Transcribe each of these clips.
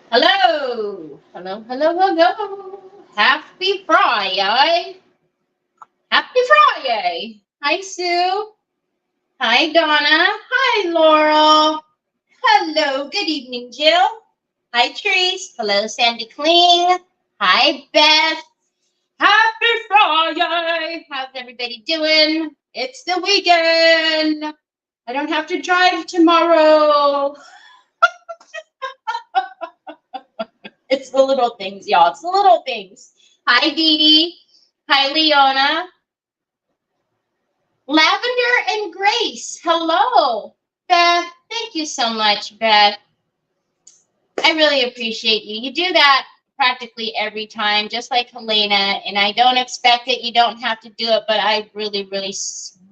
Hello. Hello, hello, hello. Happy Friday. Happy Friday. Hi, Sue. Hi, Donna. Hi, Laurel. Hello. Good evening, Jill. Hi, Trees. Hello, Sandy Kling. Hi, Beth. Happy Friday. How's everybody doing? It's the weekend. I don't have to drive tomorrow. It's the little things, y'all. It's the little things. Hi, Dee Dee. Hi, Leona. Lavender and Grace. Hello. Beth, thank you so much, Beth. I really appreciate you. You do that practically every time, just like Helena, and I don't expect it. You don't have to do it, but I really, really,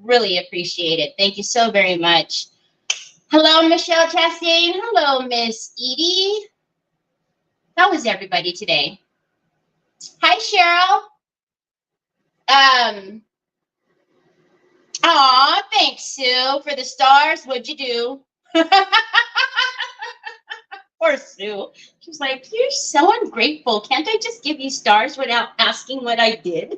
really appreciate it. Thank you so very much. Hello, Michelle Chastain. Hello, Miss Edie. How is everybody today? Hi, Cheryl. Aw, thanks, Sue, for the stars. What'd you do? Poor Sue. She's like, you're so ungrateful. Can't I just give you stars without asking what I did?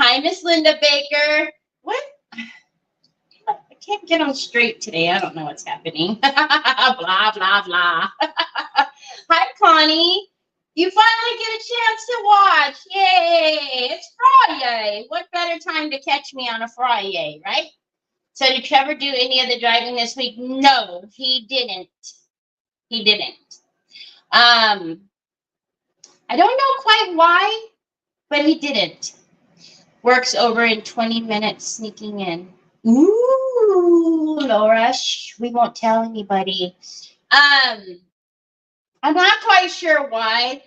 Hi, Miss Linda Baker. What? I can't get on straight today. I don't know what's happening. Blah, blah, blah. Hi, Connie. You finally get a chance to watch. Yay. It's Friday. What better time to catch me on a Friday, right? So did Trevor do any of the driving this week? No, he didn't. He didn't. I don't know quite why, but he didn't. Works over in 20 minutes sneaking in. Ooh, Laura, we won't tell anybody. I'm not quite sure why.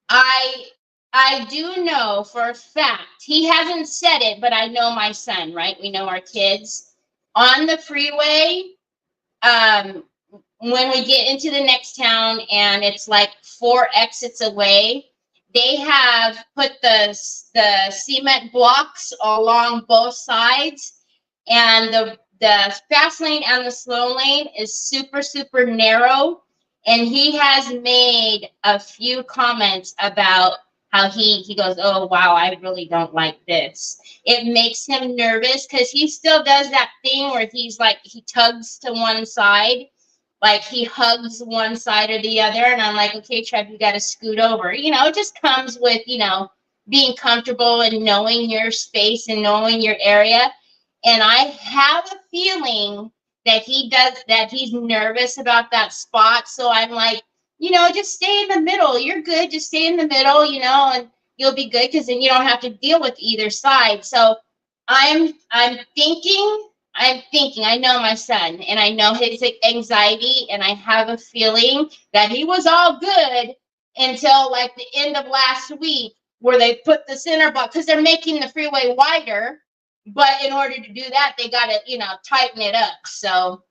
I do know for a fact, he hasn't said it, but I know my son, right? We know our kids. On the freeway, when we get into the next town and it's like 4 exits away, they have put the cement blocks along both sides, and the fast lane and the slow lane is super, super narrow. And he has made a few comments about how he goes, oh, wow, I really don't like this. It makes him nervous because he still does that thing where he's like, he tugs to one side, like he hugs one side or the other. And I'm like, okay, Trev, you got to scoot over. You know, it just comes with, you know, being comfortable and knowing your space and knowing your area. And I have a feeling that he does, that he's nervous about that spot. So I'm like, you know, just stay in the middle. You're good. Just stay in the middle, you know, and you'll be good because then you don't have to deal with either side. So I'm thinking, I know my son and I know his anxiety, and I have a feeling that he was all good until like the end of last week where they put the center block, because they're making the freeway wider. But in order to do that, they got to, you know, tighten it up. So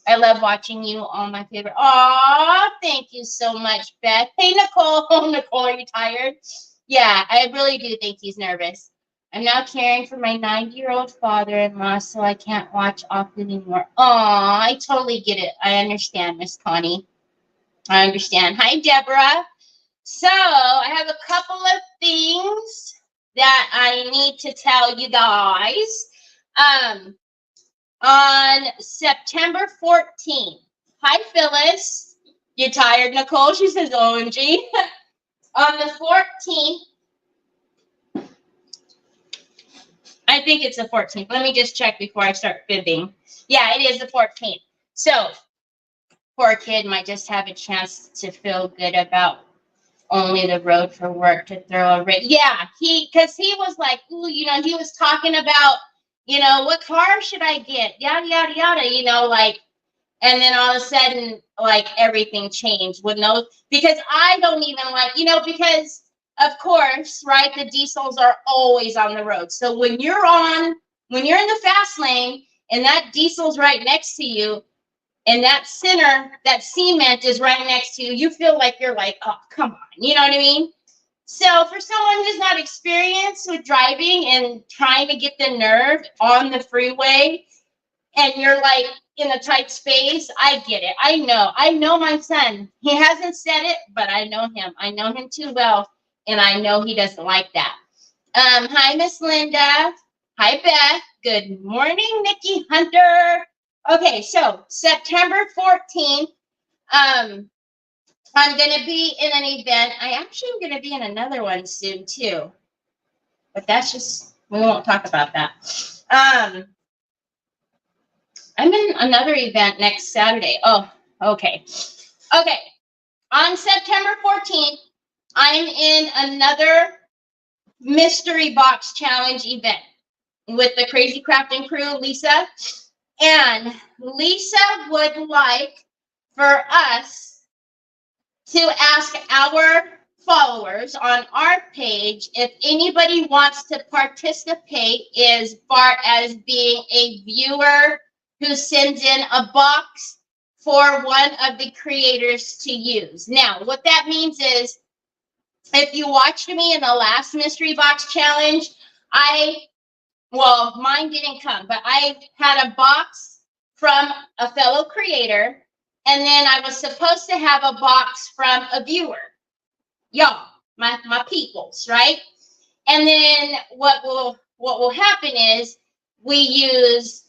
I love watching you, all my favorite. Aw, thank you so much, Beth. Hey, Nicole. Oh, Nicole, are you tired? Yeah, I really do think he's nervous. I'm now caring for my 90-year-old father-in-law, so I can't watch often anymore. Aw, I totally get it. I understand, Miss Connie. I understand. Hi, Deborah. So I have a couple of things that I need to tell you guys. On September 14th. Hi, Phyllis. You tired, Nicole? She says, OMG. On the 14th, I think it's the 14th. Let me just check before I start fibbing. Yeah, it is the 14th. So, poor kid might just have a chance to feel good about only the road for work to throw a rig. Yeah, because he was like, ooh, you know, he was talking about, you know, what car should I get? Yada, yada, yada, you know, like, and then all of a sudden, like, everything changed with no, because I don't even like, you know, because of course, right, the diesels are always on the road. So when you're in the fast lane and that diesel's right next to you, and that center, that cement is right next to you, you feel like you're like, oh, come on. You know what I mean? So for someone who's not experienced with driving and trying to get the nerve on the freeway, and you're like, in a tight space. I get it. I know my son. He hasn't said it, but I know him. I know him too well, and I know he doesn't like that. Hi, Miss Linda. Hi, Beth. Good morning, Nikki Hunter. Okay, so September 14th, I'm going to be in an event. I actually am going to be in another one soon, too. But that's just, we won't talk about that. I'm in another event next Saturday. Oh, okay. Okay. On September 14th, I'm in another mystery box challenge event with the Crazy Crafting crew, Lisa. And Lisa would like for us to ask our followers on our page if anybody wants to participate as far as being a viewer who sends in a box for one of the creators to use. Now, what that means is, if you watched me in the last mystery box challenge, well, mine didn't come, but I had a box from a fellow creator, and then I was supposed to have a box from a viewer. Y'all, my peoples, right? And then what will happen is we use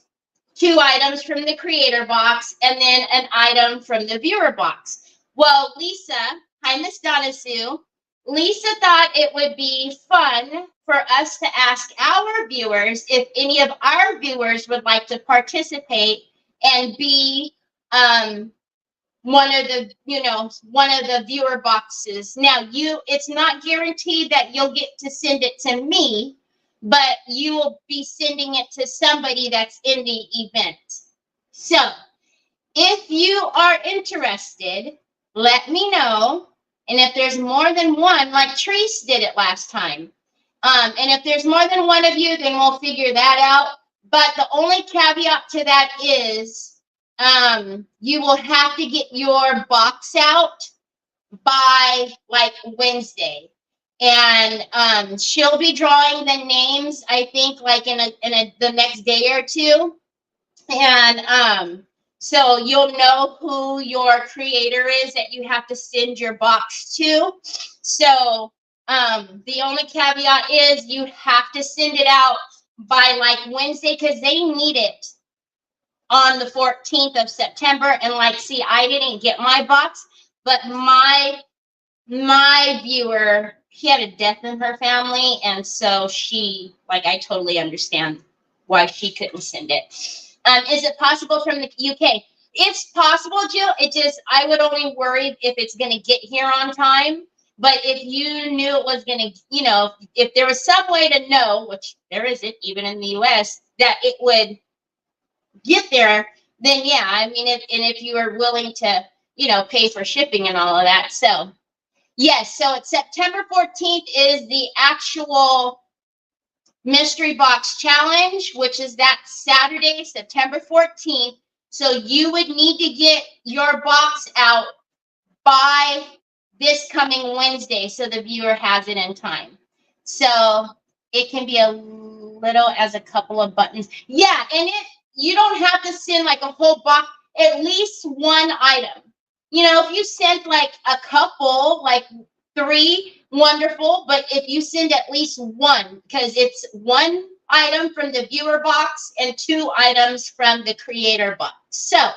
2 items from the creator box and then an item from the viewer box. Well, Lisa, hi, Miss Donna Sue. Lisa thought it would be fun for us to ask our viewers if any of our viewers would like to participate and be one of the viewer boxes. Now, it's not guaranteed that you'll get to send it to me, but you will be sending it to somebody that's in the event. So if you are interested, let me know. And if there's more than one, like Treese did it last time, and if there's more than one of you, then we'll figure that out. But the only caveat to that is you will have to get your box out by like Wednesday. And she'll be drawing the names, I think, like in the next day or two. And so you'll know who your creator is that you have to send your box to. So the only caveat is you have to send it out by like Wednesday, because they need it on the 14th of September. And like, see, I didn't get my box, but my viewer, she had a death in her family, and so she, like, I totally understand why she couldn't send it. Is it possible from the UK? It's possible, Jill. I would only worry if it's going to get here on time. But if you knew it was going to, if there was some way to know, which there isn't, even in the US, that it would get there, then yeah, I mean, if you were willing to, pay for shipping and all of that. So, yes, so it's September 14th is the actual Mystery Box Challenge, which is that Saturday, September 14th. So you would need to get your box out by this coming Wednesday so the viewer has it in time. So it can be a little as a couple of buttons. Yeah, and you don't have to send like a whole box, at least one item. If you sent like a couple, like 3, wonderful. But if you send at least one, because it's 1 item from the viewer box and 2 items from the creator box. So,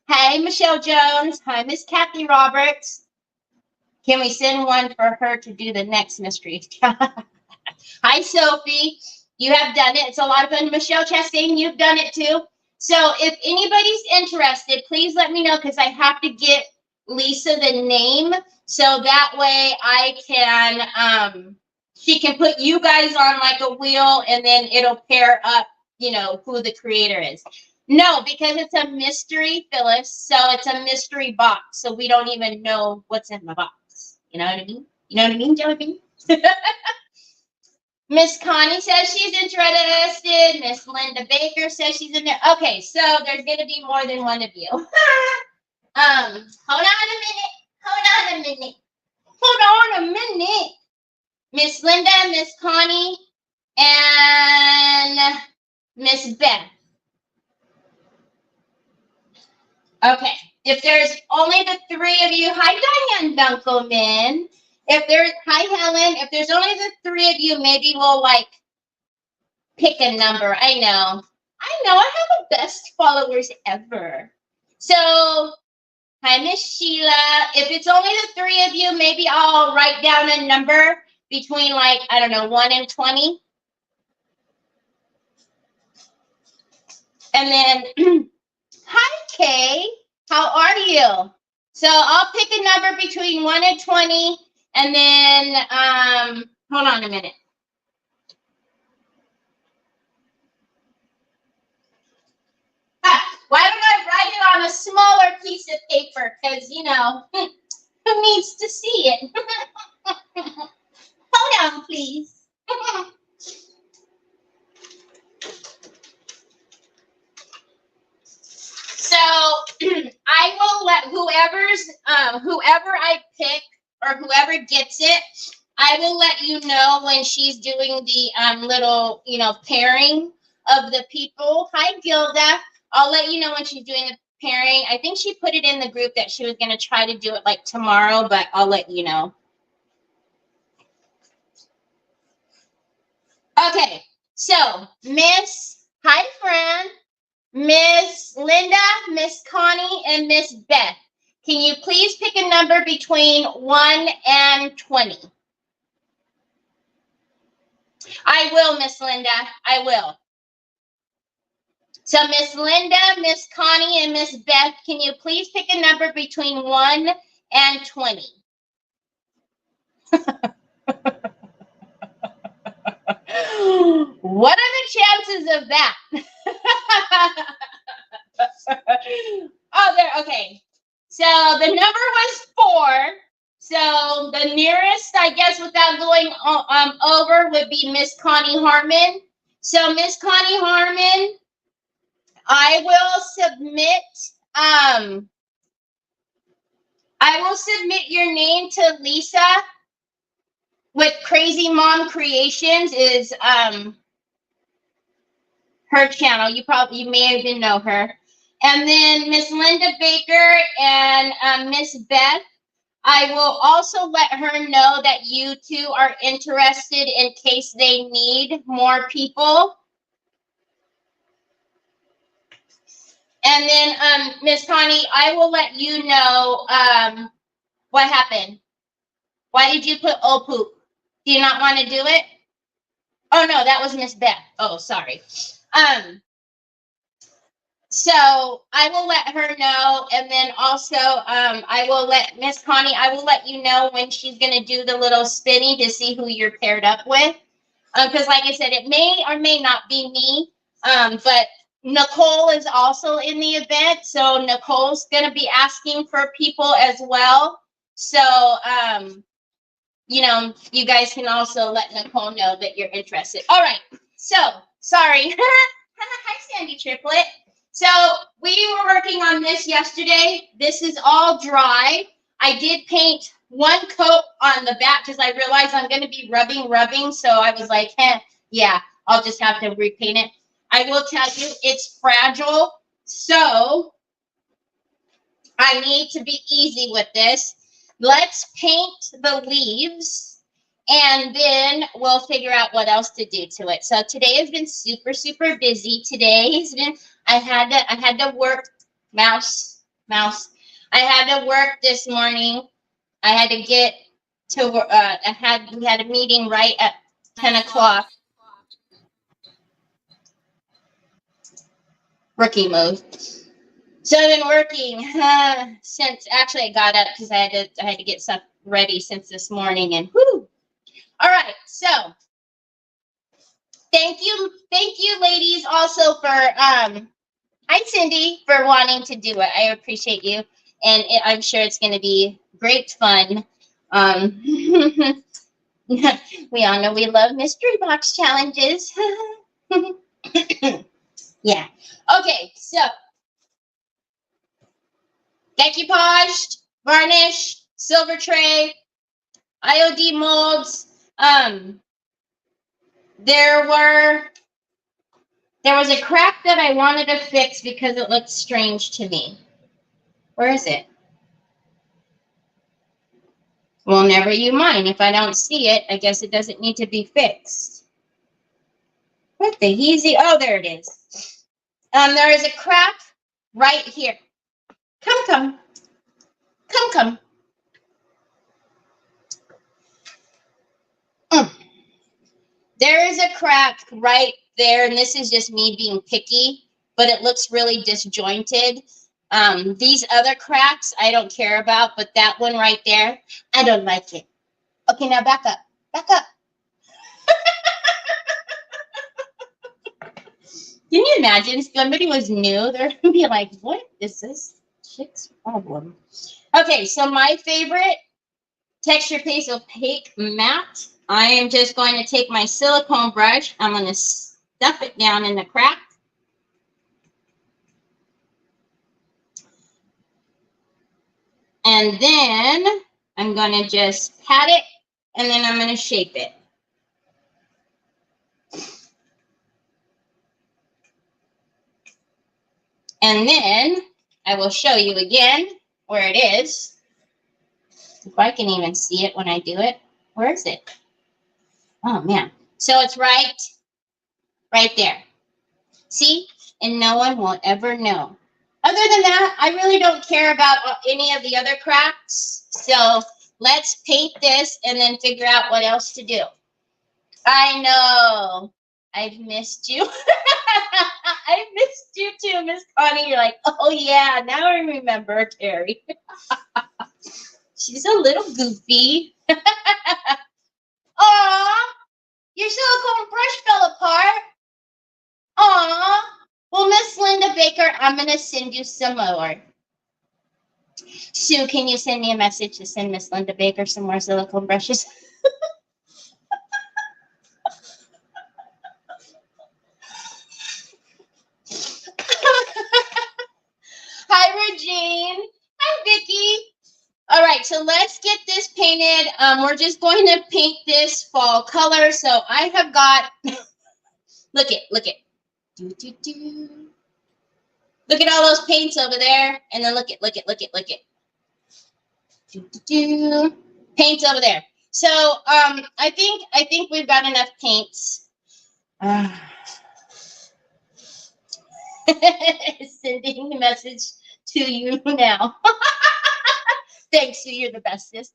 hey, Michelle Jones. Hi, Miss Kathy Roberts. Can we send one for her to do the next mystery? Hi, Sophie. You have done it. It's a lot of fun. Michelle Chastain, you've done it too. So if anybody's interested, please let me know, because I have to get Lisa the name, so that way I can, she can put you guys on like a wheel, and then it'll pair up, who the creator is. No, because it's a mystery, Phyllis. So it's a mystery box. So we don't even know what's in the box. You know what I mean? You know what I mean, Jelly Bean? Miss Connie says she's interested. Miss Linda Baker says she's in there. Okay, so there's going to be more than one of you. Hold on a minute. Miss Linda, Miss Connie, and Miss Beth. Okay. If there's only the three of you, hi Diane Dunkelman. If there's hi Helen, if there's only the three of you, maybe we'll like pick a number. I know. I have the best followers ever. So hi Miss Sheila. If it's only the three of you, maybe I'll write down a number between like, I don't know, 1 and 20. And then hi Kay. How are you? So I'll pick a number between 1 and 20, and then hold on a minute. Why don't I write it on a smaller piece of paper? Because, you know, who needs to see it? Hold on, please. So I will let whoever I pick or whoever gets it, I will let you know when she's doing the little, you know, pairing of the people. Hi, Gilda. I'll let you know when she's doing the pairing. I think she put it in the group that she was going to try to do it like tomorrow, but I'll let you know. Okay, so hi, Fran. Miss Linda, Miss Connie, and Miss Beth. Can you please pick a number between 1 and 20? I will, Miss Linda. I will. So Miss Linda, Miss Connie, and Miss Beth, can you please pick a number between 1 and 20? What are the chances of that? Oh, there. Okay. So the number was 4. So the nearest, I guess, without going over, would be Miss Connie Harmon. So Miss Connie Harmon, I will submit your name to Lisa with Crazy Mom Creations is her channel. You may even know her. And then Miss Linda Baker and Miss Beth, I will also let her know that you two are interested in case they need more people. And then Miss Connie, I will let you know what happened. Why did you put oh poop? Do you not want to do it? Oh no, that was Miss Beth. Oh, sorry. So I will let her know, and then also I will let Miss Connie, I will let you know when she's going to do the little spinny to see who you're paired up with. Because like I said, it may or may not be me, but Nicole is also in the event, so Nicole's going to be asking for people as well. So, you know, you guys can also let Nicole know that you're interested. All right, so, sorry. Hi, Sandy Triplet. So we were working on this yesterday. This is all dry. I did paint one coat on the back because I realized I'm going to be rubbing. So I was like, yeah, I'll just have to repaint it. I will tell you, it's fragile. So I need to be easy with this. Let's paint the leaves. And then we'll figure out what else to do to it. So today has been super, super busy. Today has been, I had to work, mouse. I had to work this morning. I had to get to work. We had a meeting right at 10 o'clock. Rookie mode. So I've been working since, actually I got up because I had to get stuff ready since this morning, and whoo. All right, so thank you, ladies, also for hi Cindy, for wanting to do it. I appreciate you, and I'm sure it's going to be great fun. We all know we love mystery box challenges. Yeah. Okay, so decoupage, varnish, silver tray, IOD molds. There was a crack that I wanted to fix because it looked strange to me. Where is it? Well, never you mind. If I don't see it, I guess it doesn't need to be fixed. What the heezy? Oh, there it is. There is a crack right here. Come, come. Come, come. There is a crack right there, and this is just me being picky, but it looks really disjointed. These other cracks I don't care about, but that one right there, I don't like it. Okay, now back up. Back up. Can you imagine if somebody was new? They're going to be like, what is this chick's problem? Okay, so my favorite texture paste opaque matte. I am just going to take my silicone brush. I'm going to stuff it down in the crack. And then I'm going to just pat it, and then I'm going to shape it. And then I will show you again where it is. If I can even see it when I do it. Where is it? Oh, man. So it's right there. See? And no one will ever know. Other than that, I really don't care about any of the other cracks. So let's paint this and then figure out what else to do. I know. I've missed you. I missed you too, Miss Connie. You're like, oh yeah, now I remember Terry. She's a little goofy. Aw, your silicone brush fell apart. Aw. Well, Miss Linda Baker, I'm going to send you some more. Sue, can you send me a message to send Miss Linda Baker some more silicone brushes? Hi, Regine. Hi, Vicki. All right, so let's get this painted. We're just going to paint this fall color. So I have got, look it. Do, do, do. Look at all those paints over there, and then look it. Do, do, do. Paints over there. So I think we've got enough paints. Sending a message to you now. Thanks, Sue. You're the bestest.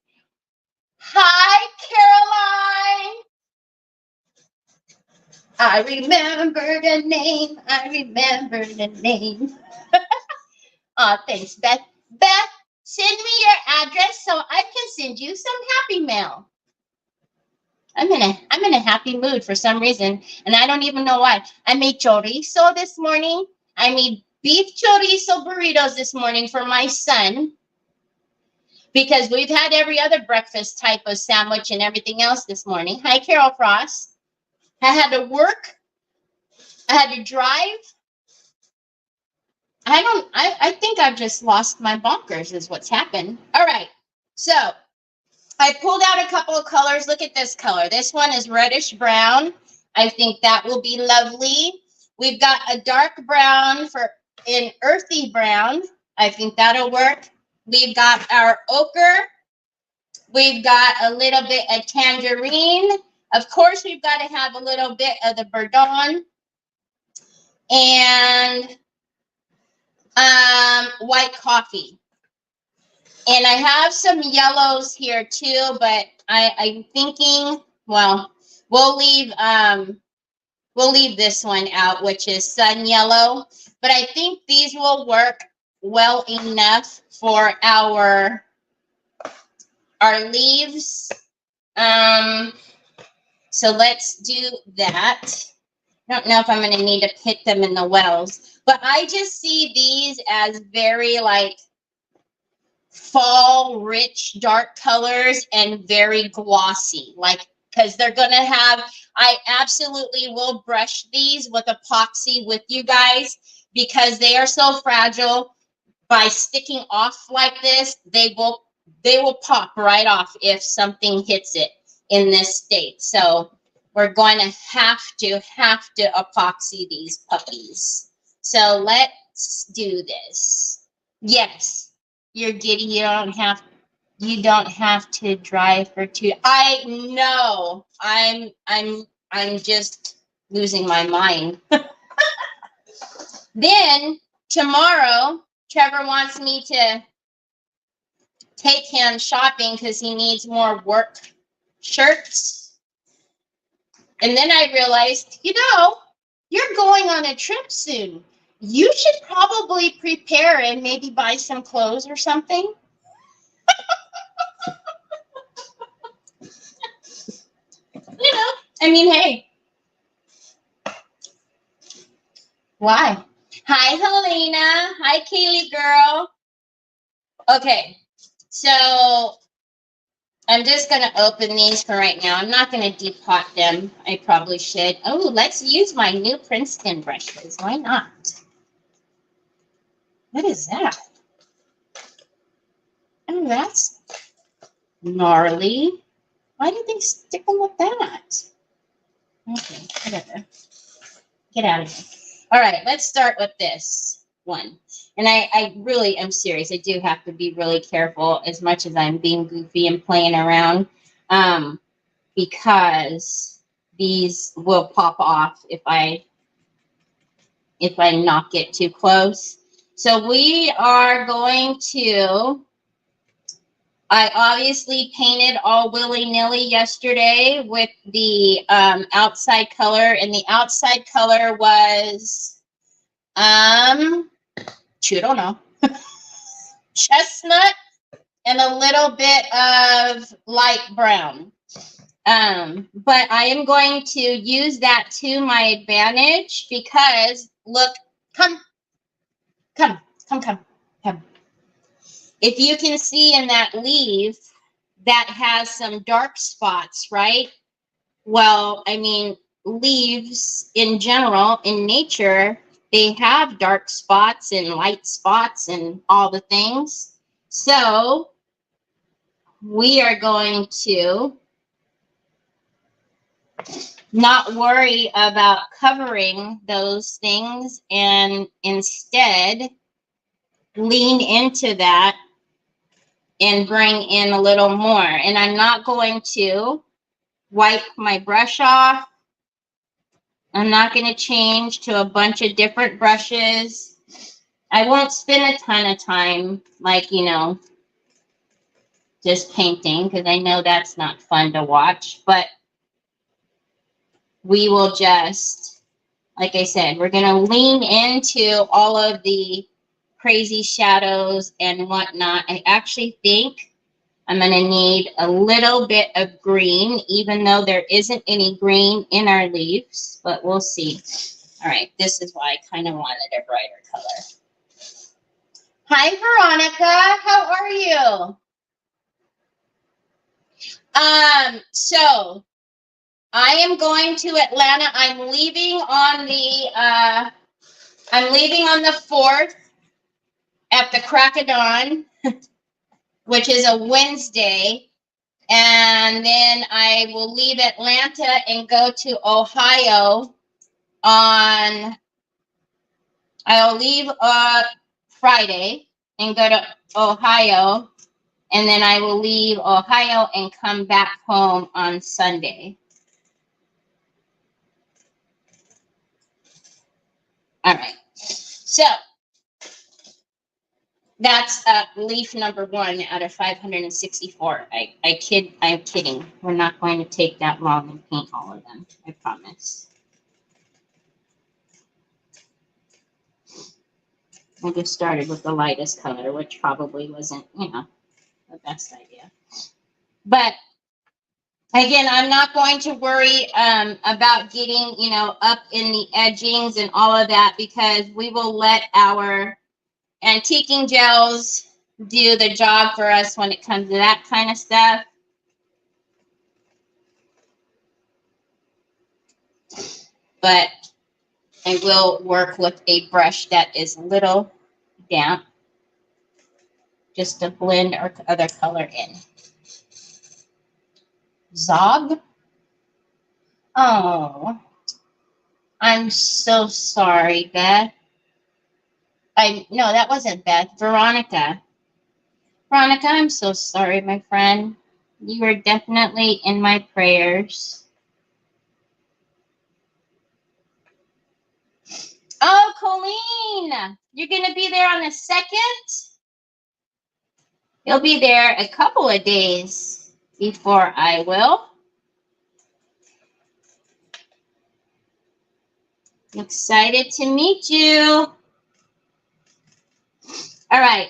Hi, Caroline. I remember the name. I remember the name. Thanks, Beth. Beth, send me your address so I can send you some happy mail. I'm in a happy mood for some reason, and I don't even know why. I made chorizo this morning. I made beef chorizo burritos this morning for my son, because we've had every other breakfast type of sandwich and everything else this morning. Hi, Carol Frost. I had to work. I had to drive. I think I've just lost my bonkers is what's happened. All right. So I pulled out a couple of colors. Look at this color. This one is reddish brown. I think that will be lovely. We've got a dark brown for an earthy brown. I think that'll work. We've got our ochre. We've got a little bit of tangerine. Of course, we've got to have a little bit of the Bourdon. And white coffee. And I have some yellows here too, but I'm thinking, well, we'll leave this one out, which is sun yellow. But I think these will work well enough for our leaves. So let's do that. I don't know if I'm going to need to put them in the wells, but I just see these as very like fall rich dark colors and very glossy, like, because they're going to have, I absolutely will brush these with epoxy with you guys, because they are so fragile. By sticking off like this, they will pop right off if something hits it in this state. So we're going to have to epoxy these puppies. So let's do this. Yes. You're giddy. You don't have to drive for 2. I know. I'm just losing my mind. Then tomorrow, Trevor wants me to take him shopping because he needs more work shirts. And then I realized, you're going on a trip soon. You should probably prepare and maybe buy some clothes or something. I mean, hey. Why? Hi, Helena. Hi, Kaylee girl. Okay, so I'm just going to open these for right now. I'm not going to depot them. I probably should. Oh, let's use my new Princeton brushes. Why not? What is that? Oh, that's gnarly. Why did they stick them with that? Okay, whatever. Get out of here. All right, let's start with this one. And I really am serious. I do have to be really careful as much as I'm being goofy and playing around, because these will pop off if I knock it too close. So we are going to, I obviously painted all willy-nilly yesterday with the outside color, and the outside color was, I don't know, chestnut and a little bit of light brown. But I am going to use that to my advantage because, look, come. If you can see in that leaf, that has some dark spots, right? Well, I mean, leaves in general, in nature, they have dark spots and light spots and all the things. So we are going to not worry about covering those things and instead lean into that and bring in a little more. And I'm not going to wipe my brush off. I'm not going to change to a bunch of different brushes. I won't spend a ton of time, like, just painting, because I know that's not fun to watch. But we will just, like I said, we're going to lean into all of the crazy shadows and whatnot. I actually think I'm going to need a little bit of green, even though there isn't any green in our leaves, but we'll see. All right, this is why I kind of wanted a brighter color. Hi, Veronica. How are you? So I am going to Atlanta. I'm leaving on the 4th at the crack of dawn, which is a Wednesday. And then I will leave Atlanta and go to Ohio I'll leave Friday and go to Ohio. And then I will leave Ohio and come back home on Sunday. All right. So that's leaf number 1 out of 564. I'm kidding. We're not going to take that long and paint all of them. I promise. I just started with the lightest color, which probably wasn't, the best idea. But again, I'm not going to worry about getting, up in the edgings and all of that, because we will let our antiquing gels do the job for us when it comes to that kind of stuff. But I will work with a brush that is a little damp, just to blend our other color in. Zog? Oh, I'm so sorry, Beth. No, that wasn't Beth. Veronica. Veronica, I'm so sorry, my friend. You are definitely in my prayers. Oh, Colleen, you're going to be there on the 2nd? You'll be there a couple of days before I will. Excited to meet you. All right.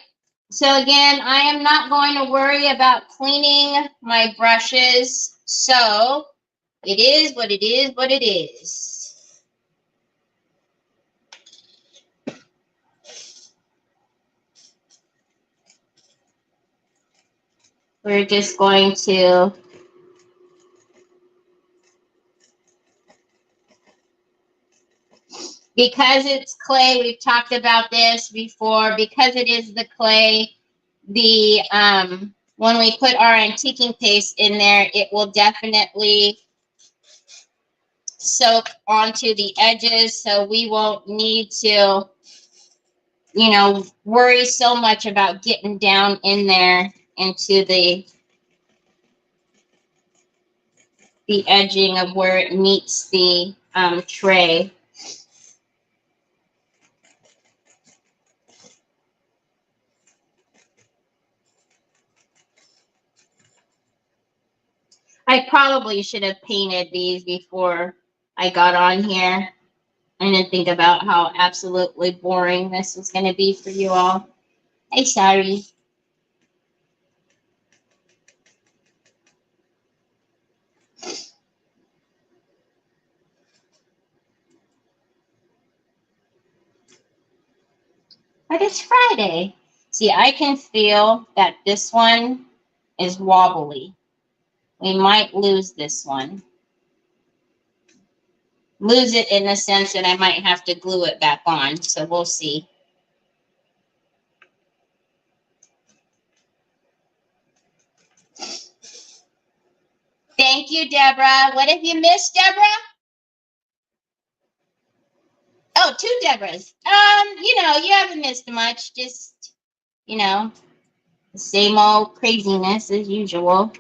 So again, I am not going to worry about cleaning my brushes. So it is what it is, what it is. We're just going to because it's clay, we've talked about this before, because it is the clay, the when we put our antiquing paste in there, it will definitely soak onto the edges, so we won't need to, you know, worry so much about getting down in there into the edging of where it meets the tray. I probably should have painted these before I got on here. I didn't think about how absolutely boring this was going to be for you all. Hey, sorry. But it's Friday. See, I can feel that this one is wobbly. We might lose this one. Lose it in the sense that I might have to glue it back on. So we'll see. Thank you, Deborah. What have you missed, Deborah? Oh, 2 Deborahs. You know, you haven't missed much. Just, you know, the same old craziness as usual.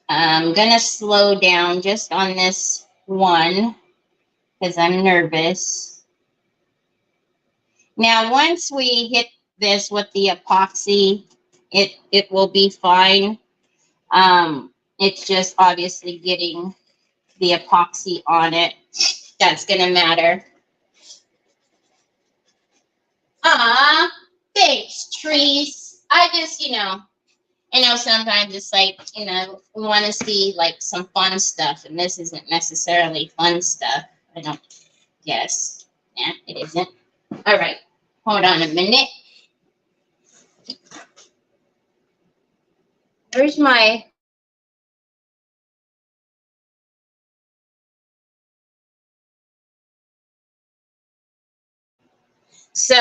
I'm going to slow down just on this one because I'm nervous. Now, once we hit this with the epoxy, it will be fine. It's just obviously getting the epoxy on it that's going to matter. Ah, thanks, Trees. I just, you know, I know sometimes it's like, you know, we want to see like some fun stuff, and this isn't necessarily fun stuff. I don't guess. Yeah, it isn't. All right, hold on a minute. Where's my... So,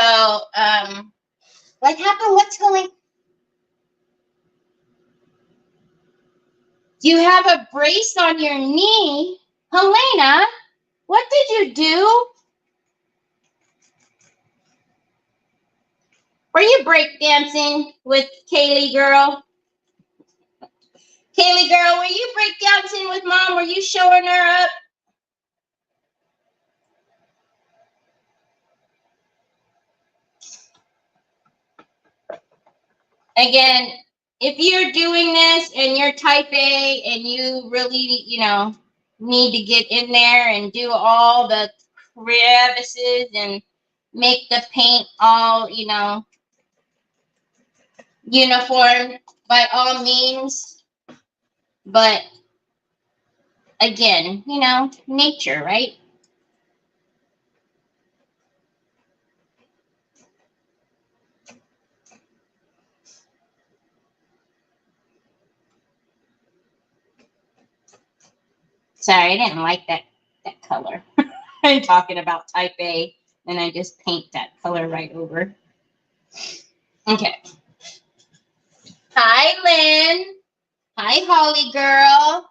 what happened? What's going... You have a brace on your knee? Helena, what did you do? Were you breakdancing with Kaylee girl? Kaylee girl, were you breakdancing with Mom? Were you showing her up? Again, if you're doing this and you're type A and you really, you know, need to get in there and do all the crevices and make the paint all, you know, uniform, by all means. But again, you know, nature, right? Sorry, I didn't like that color. I'm talking about type A, and I just paint that color right over. Okay. Hi, Lynn. Hi, Holly girl.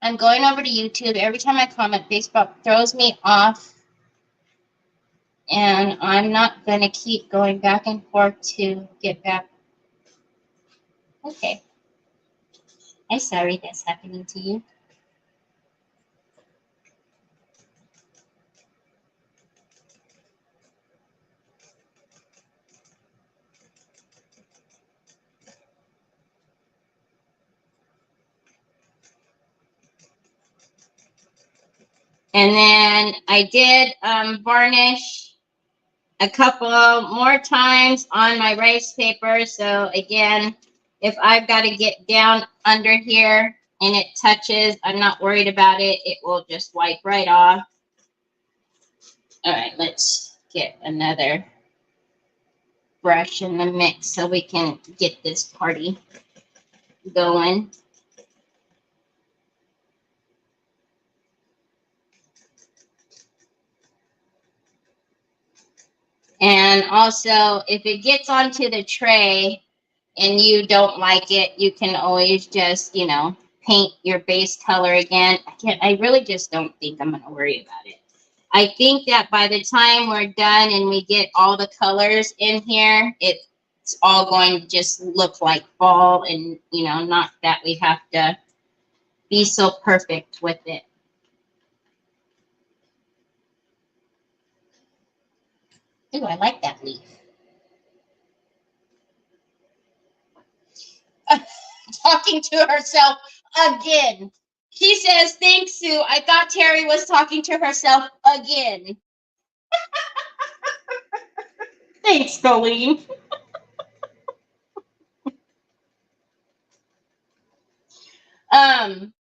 I'm going over to YouTube. Every time I comment, Facebook throws me off. And I'm not going to keep going back and forth to get back. Okay. I'm sorry that's happening to you. And then I did varnish a couple more times on my rice paper. So again, if I've got to get down under here and it touches, I'm not worried about it. It will just wipe right off. All right, let's get another brush in the mix so we can get this party going. And also, if it gets onto the tray and you don't like it, you can always just, you know, paint your base color again. I really just don't think I'm going to worry about it. I think that by the time we're done and we get all the colors in here, it's all going to just look like fall, and, you know, not that we have to be so perfect with it. Ooh, I like that leaf. Talking to herself again. She says, thanks, Sue. I thought Terry was talking to herself again. Thanks, Colleen.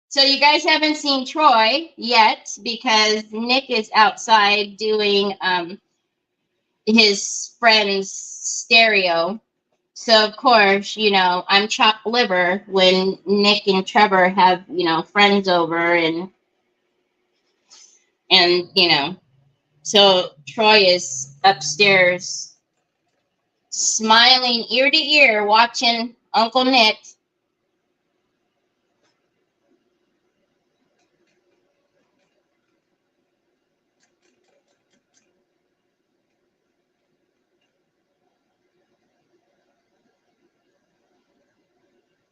So you guys haven't seen Troy yet because Nick is outside doing his friend's stereo. So of course, you know, I'm chopped liver when Nick and Trevor have, you know, friends over and you know, so Troy is upstairs smiling ear to ear watching Uncle Nick.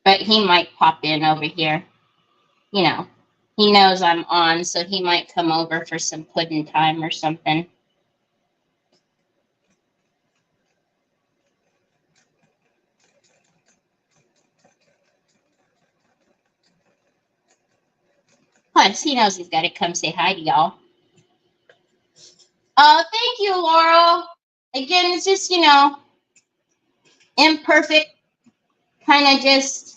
But he might pop in over here. You know, he knows I'm on, so he might come over for some pudding time or something. Plus, he knows he's got to come say hi to y'all. Thank you, Laurel. Again, it's just, you know, imperfect, kind of just.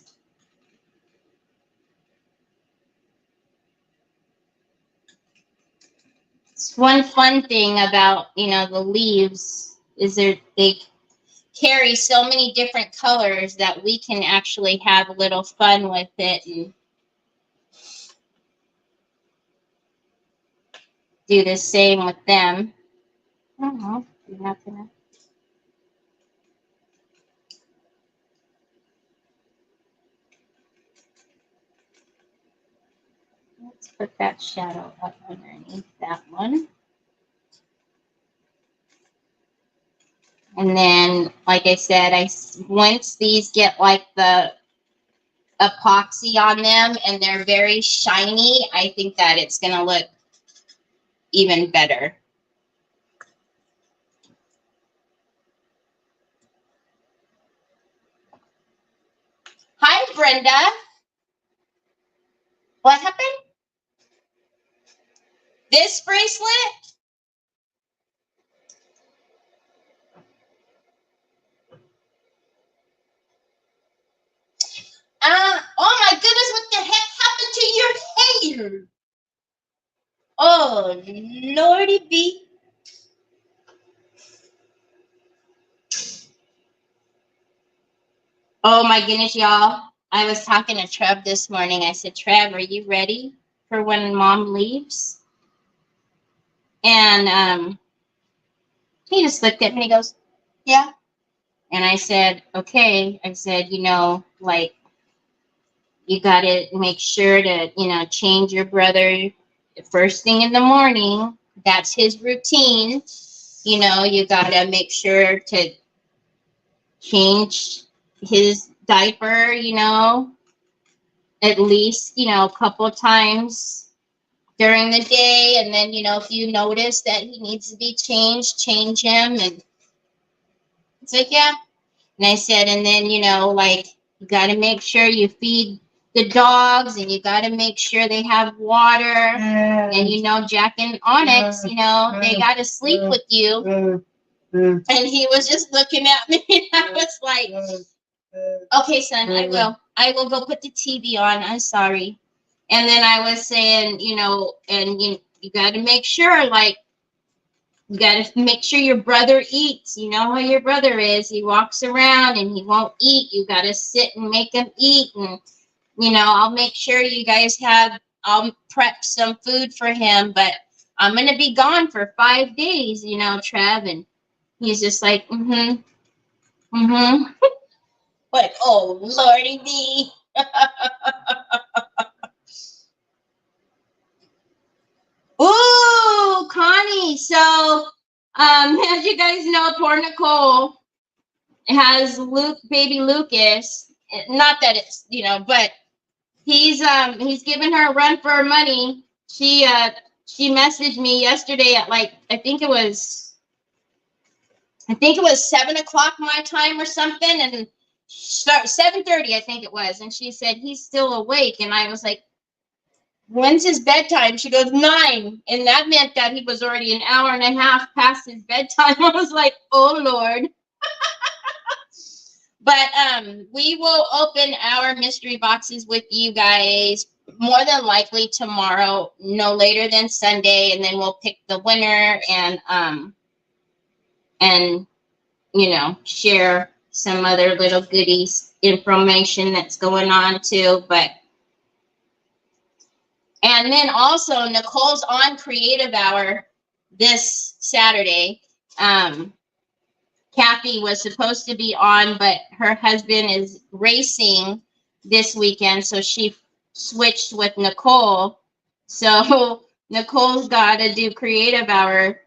It's one fun thing about, you know, the leaves is they carry so many different colors that we can actually have a little fun with it and do the same with them. I don't know. You're not gonna. Let's put that shadow up underneath that one. And then, like I said, once these get like the epoxy on them and they're very shiny, I think that it's going to look even better. Hi, Brenda. What happened? This bracelet? Oh my goodness, what the heck happened to your hair? Oh, Lordy B. Oh my goodness, y'all. I was talking to Trev this morning. I said, Trev, are you ready for when Mom leaves? And he just looked at me and he goes, yeah. And I said, okay. I said, you know, like, You got to make sure to, change your brother first thing in the morning. That's his routine. You got to make sure to change his diaper, at least, a couple times during the day. And then, if you notice that he needs to be changed, change him. And it's like, yeah. And I said, and then, like, you got to make sure you feed the dogs, and you got to make sure they have water. And, Jack and Onyx, they got to sleep with you. And he was just looking at me, and I was like, okay, son, I will. I will go put the TV on. I'm sorry. And then I was saying, and you got to make sure, like, you got to make sure your brother eats. You know how your brother is. He walks around and he won't eat. You got to sit and make him eat. And, I'll make sure you guys I'll prep some food for him. But I'm going to be gone for 5 days, Trev. And he's just like, Like, oh, Lordy me. Ooh, Connie. So, as you guys know, poor Nicole has baby Lucas. Not that it's, but he's giving her a run for her money. She messaged me yesterday at like, I think it was 7:00 my time or something, and 7:30, I think it was. And she said, he's still awake. And I was like, when's his bedtime? She goes, 9. And that meant that he was already an hour and a half past his bedtime. I was like, oh, Lord. But we will open our mystery boxes with you guys more than likely tomorrow, no later than Sunday. And then we'll pick the winner and share some other little goodies information that's going on too. And then also Nicole's on Creative Hour this Saturday. Kathy was supposed to be on, but her husband is racing this weekend, so she switched with Nicole. So Nicole's got to do Creative Hour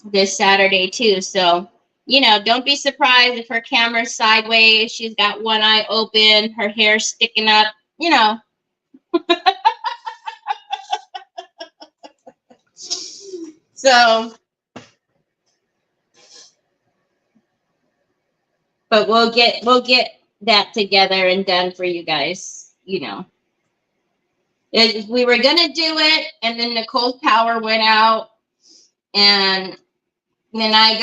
this Saturday too. So, don't be surprised if her camera's sideways. She's got one eye open, her hair's sticking up, So, but we'll get that together and done for you guys. We were gonna do it, and then Nicole's power went out, and then I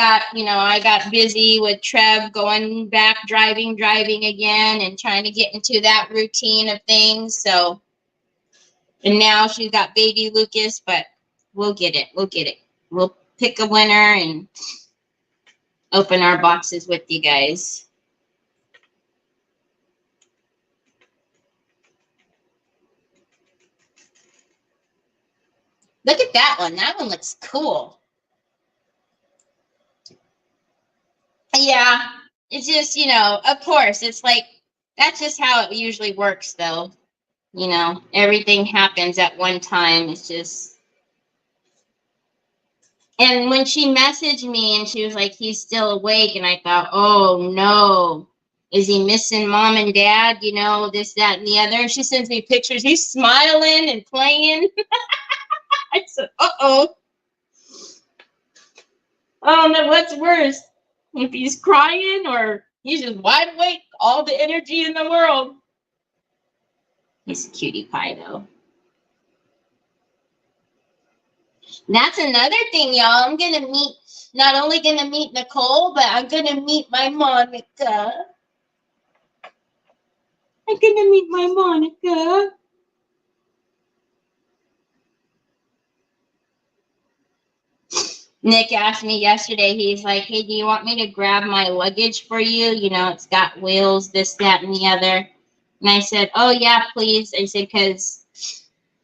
got busy with Trev going back driving again and trying to get into that routine of things. So, and now she's got baby Lucas, but we'll get it. We'll pick a winner and open our boxes with you guys. Look at that one. That one looks cool. Yeah, it's just, of course, it's like, that's just how it usually works, though. Everything happens at one time. It's just, and when she messaged me and she was like, he's still awake, and I thought, oh, no. Is he missing mom and dad? This, that, and the other. And she sends me pictures. He's smiling and playing. I said, uh-oh. I don't know what's worse. If he's crying or he's just wide awake, all the energy in the world. He's a cutie pie, though. That's another thing, y'all. I'm going to not only going to meet Nicole, but I'm going to meet my Monica. I'm going to meet my Monica. Nick asked me yesterday, he's like, hey, do you want me to grab my luggage for you? It's got wheels, this, that, and the other. And I said, oh, yeah, please. I said, because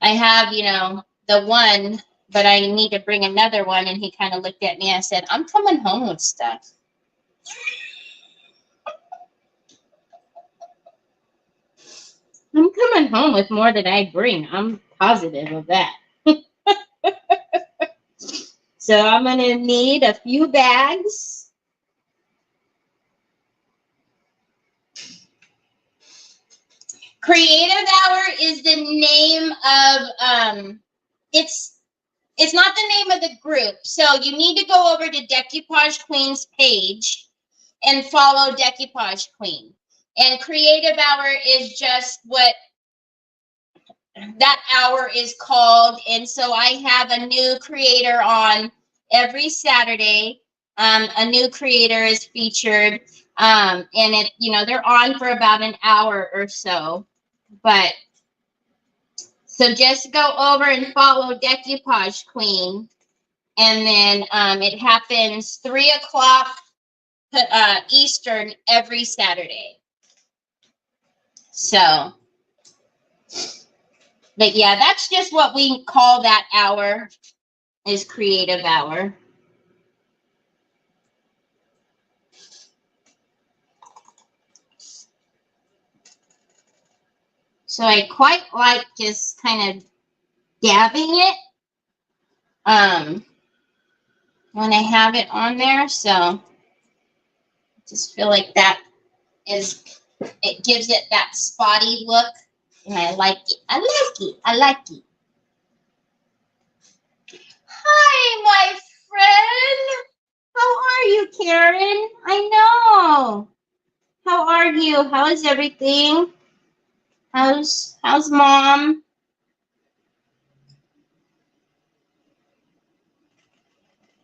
I have, the one, but I need to bring another one. And he kind of looked at me. I said, I'm coming home with stuff. I'm coming home with more than I bring. I'm positive of that. So I'm going to need a few bags. Creative Hour is the name of, it's not the name of the group. So you need to go over to Decoupage Queen's page and follow Decoupage Queen. And Creative Hour is just what that hour is called. And so I have a new creator on every Saturday. A new creator is featured. And it, you know, they're on for about an hour or so. But so just go over and follow Decoupage Queen. And then it happens 3 o'clock Eastern every Saturday. So, but yeah, that's just what we call that hour, is Creative Hour. So I quite like just kind of dabbing it when I have it on there. So I just feel like that is, it gives it that spotty look. And I like it. I like it. I like it. Hi, my friend. How are you, Karen? I know. How are you? How is everything? How's mom?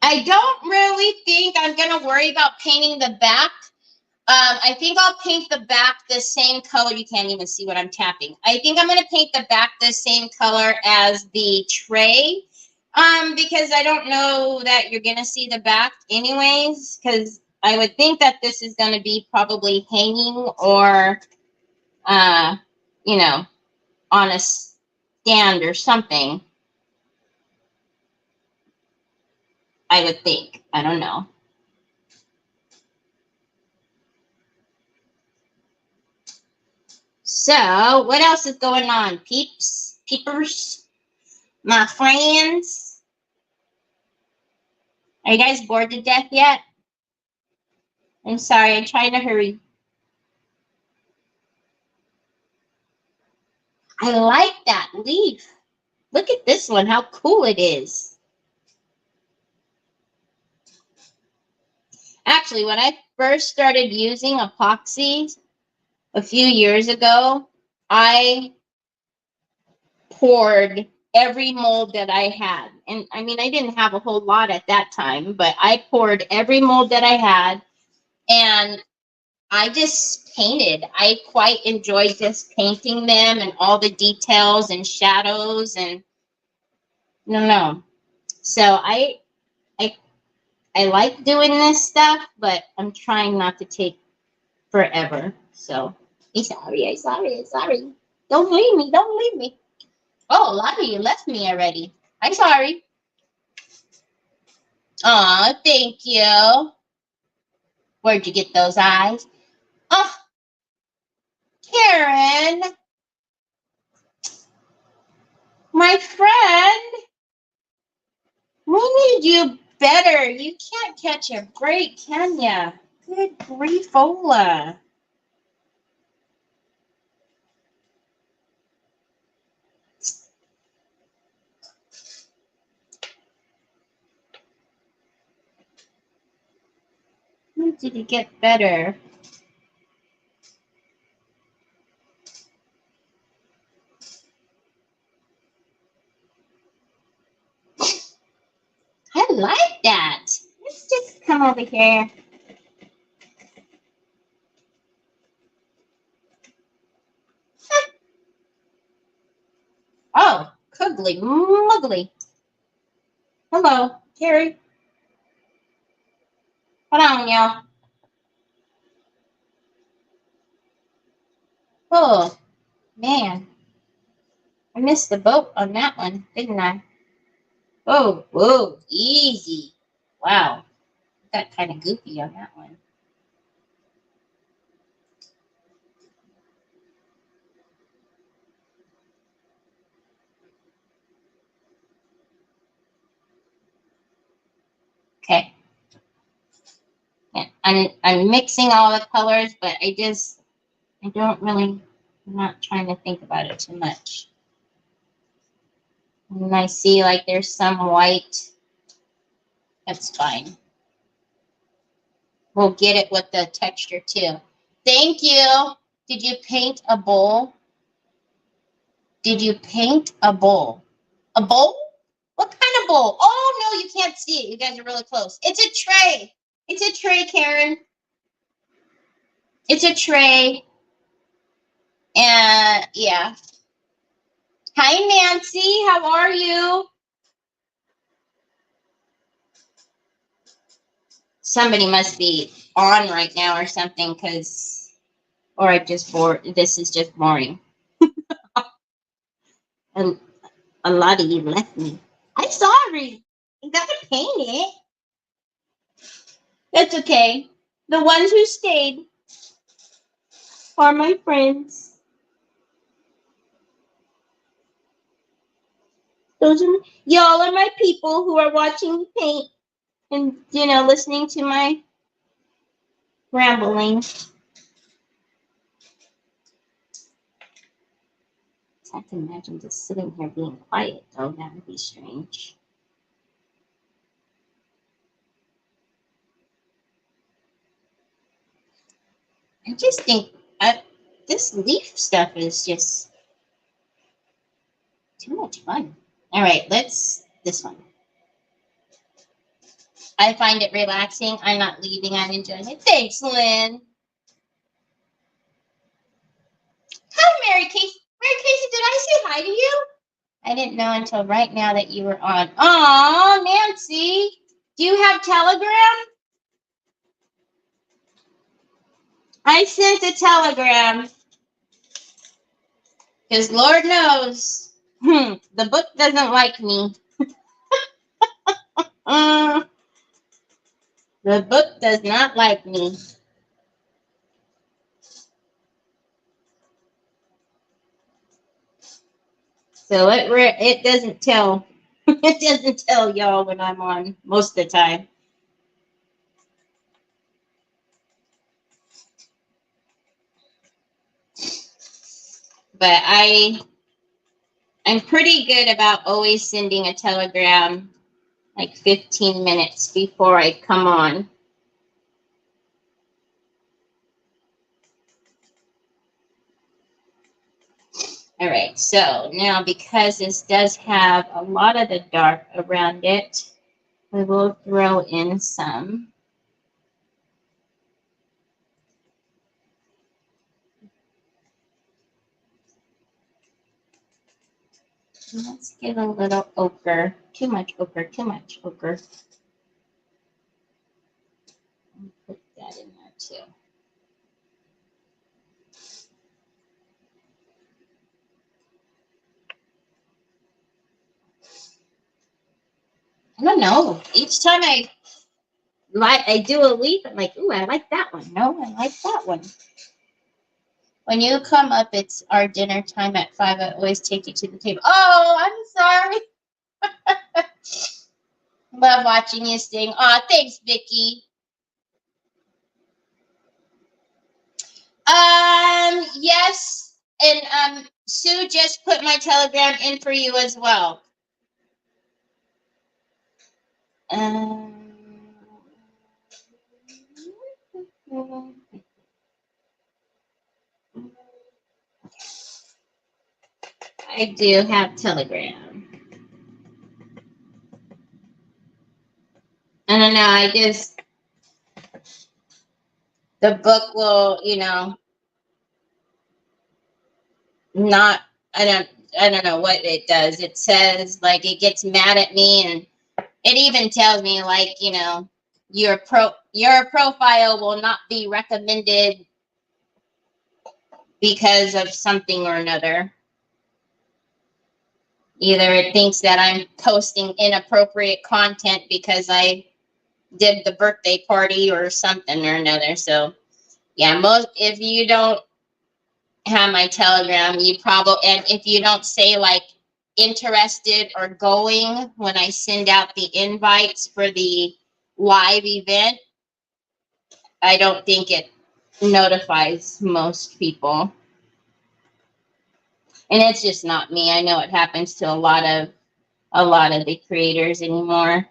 I don't really think I'm gonna worry about painting the back. I think I'll paint the back the same color. You can't even see what I'm tapping. I think I'm gonna paint the back the same color as the tray. Because I don't know that you're gonna see the back anyways, because I would think that this is gonna be probably hanging or you know, on a stand or something. I would think. I don't know. So, what else is going on, peeps? Peepers? My friends? Are you guys bored to death yet? I'm sorry, I'm trying to hurry. I like that leaf. Look at this one, how cool it is. Actually, when I first started using epoxy a few years ago, I poured every mold that I had. And I mean, I didn't have a whole lot at that time, but I poured every mold that I had, and I just painted. I quite enjoyed just painting them and all the details and shadows and no. So I like doing this stuff, but I'm trying not to take forever. So I'm sorry. Don't leave me. Oh, Lottie, you left me already. I'm sorry. Aw, thank you. Where'd you get those eyes? Oh, Karen. My friend. We need you better. You can't catch a break, can ya? Good griefola. When did you get better? I like that. Let's just come over here. Oh, cuggly muggly. Hello, Carrie. Hold on, y'all. Oh, man. I missed the boat on that one, didn't I? Oh, whoa, easy. Wow. Got kind of goofy on that one. I'm mixing all the colors, but I don't really, I'm not trying to think about it too much. And I see like there's some white. That's fine. We'll get it with the texture too. Thank you. Did you paint a bowl? Did you paint a bowl? A bowl? What kind of bowl? Oh, no, you can't see it. You guys are really close. It's a tray. It's a tray, Karen. It's a tray. And yeah. Hi, Nancy. How are you? Somebody must be on right now or something, or I just bored. This is just boring. And a lot of you left me. I'm sorry. You gotta paint it. That's okay. The ones who stayed are my friends. Y'all are my people who are watching me paint and, listening to my rambling. I can imagine just sitting here being quiet, though. That would be strange. I just think this leaf stuff is just too much fun. All right, this one. I find it relaxing. I'm not leaving. I'm enjoying it. Thanks, Lynn. Hi, Mary Casey. Mary Casey, did I say hi to you? I didn't know until right now that you were on. Aw, Nancy. Do you have Telegram? I sent a telegram. Because Lord knows, the book doesn't like me. The book does not like me. So it doesn't tell. It doesn't tell y'all when I'm on most of the time. But I'm pretty good about always sending a telegram like 15 minutes before I come on. All right, so now because this does have a lot of the dark around it, we will throw in some. Let's give a little ochre. Too much ochre, too much ochre. Put that in there too. I don't know. Each time I do a leaf, I'm like, ooh, I like that one. No, I like that one. When you come up, it's our dinner time at 5. I always take you to the table. Oh, I'm sorry. Love watching you sing. Aw, thanks, Vicky. Yes, and Sue just put my telegram in for you as well. I do have Telegram. I don't know. The book will, not. I don't know what it does. It says like it gets mad at me, and it even tells me like, your profile will not be recommended because of something or another. Either it thinks that I'm posting inappropriate content because I did the birthday party or something or another. So yeah, if you don't have my Telegram, and if you don't say like interested or going when I send out the invites for the live event, I don't think it notifies most people. And it's just not me. I know it happens to a lot of the creators anymore.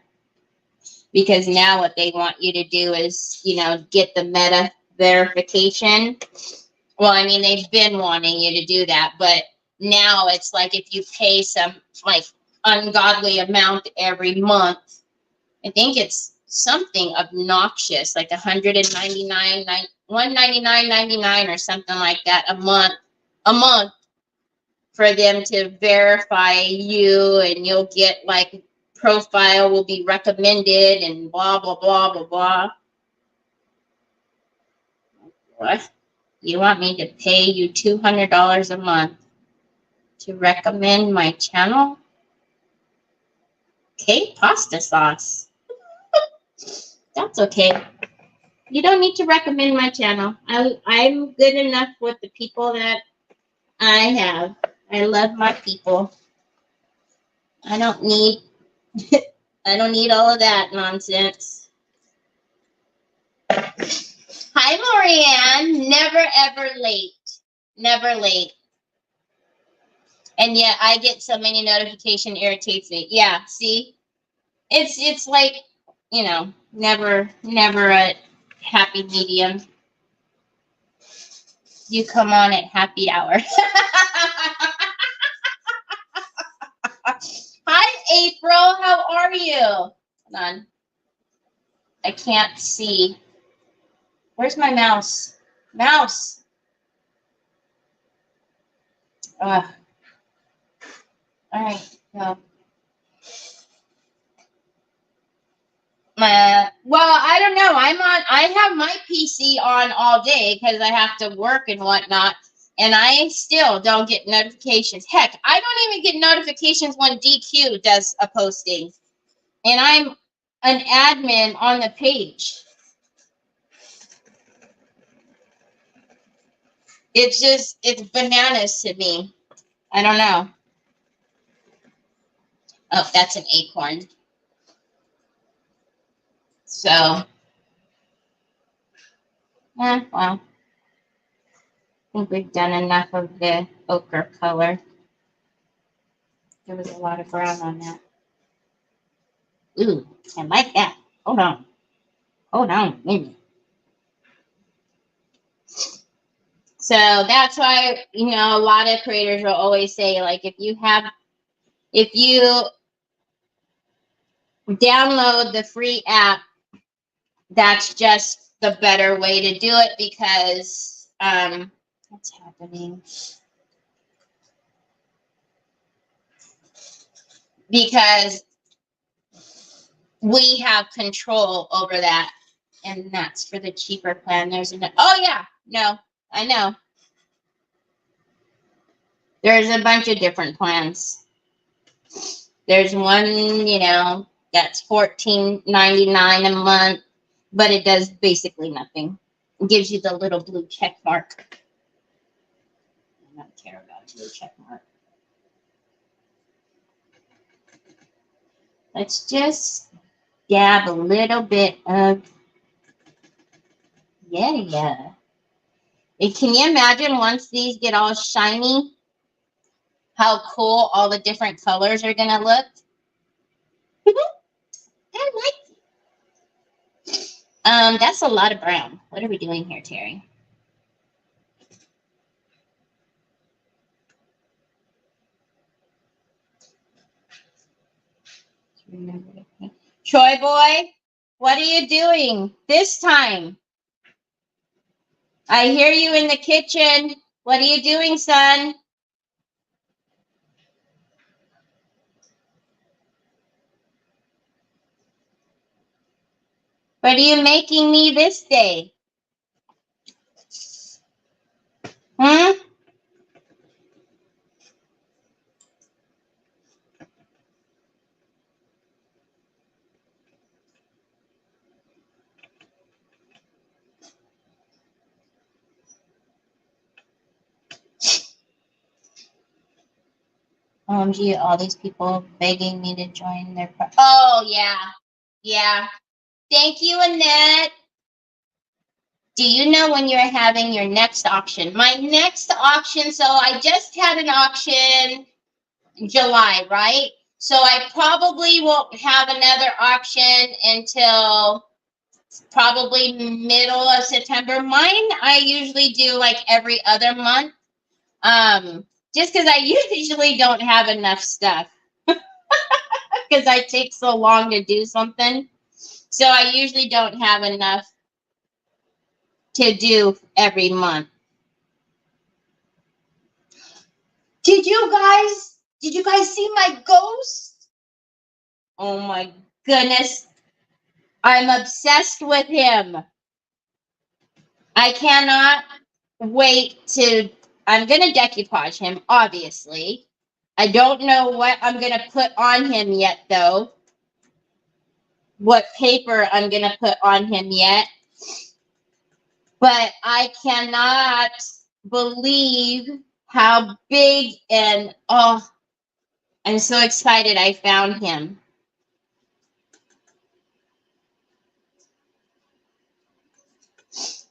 Because now what they want you to do is, you know, get the meta verification. Well, I mean, they've been wanting you to do that, but now it's like if you pay some like ungodly amount every month, I think it's something obnoxious, like 199, 199.99 or something like that a month for them to verify you, and you'll get like profile will be recommended and blah blah blah blah blah. What? You want me to pay you $200 a month to recommend my channel? Okay, pasta sauce. That's okay. You don't need to recommend my channel. I'm good enough with the people that I have. I love my people. I don't need I don't need all of that nonsense. Hi, Lorianne. Never ever late. Never late. And yet I get so many notifications, irritates me. Yeah, see? It's like, you know, never a happy medium. You come on at happy hour. Hi, April. How are you? Hold on. I can't see. Where's my mouse? Mouse. Ugh. All right. Go. Well, I don't know. I have my PC on all day because I have to work and whatnot. And I still don't get notifications. Heck, I don't even get notifications when DQ does a posting. And I'm an admin on the page. It's bananas to me. I don't know. Oh, that's an acorn. So, well, I think we've done enough of the ochre color. There was a lot of brown on that. Ooh, I like that. Hold on. Hold on a minute. So that's why, you know, a lot of creators will always say, like, if you download the free app, that's just the better way to do it because, what's happening? Because we have control over that, and that's for the cheaper plan. Oh yeah, no, I know. There's a bunch of different plans. There's one, you know, that's $14.99 a month, but it does basically nothing. It gives you the little blue check mark. I don't care about a blue check mark. Let's just dab a little bit of, yeah. And can you imagine once these get all shiny, how cool all the different colors are going to look? I like it. That's a lot of brown. What are we doing here, Terry? Troy boy, what are you doing this time? I hear you in the kitchen. What are you doing, son? What are you making me this day? Hmm? OMG, all these people begging me to join their... Oh, yeah. Yeah. Thank you, Annette. Do you know when you're having your next auction? My next auction, so I just had an auction in July, right? So I probably won't have another auction until probably middle of September. Mine, I usually do like every other month. Just because I usually don't have enough stuff because I take so long to do something. So I usually don't have enough to do every month. Did you guys see my ghost? Oh my goodness. I'm obsessed with him. I cannot wait to, I'm going to decoupage him, obviously. I don't know what I'm going to put on him yet, though. What paper I'm going to put on him yet. But I cannot believe how big and, oh, I'm so excited I found him.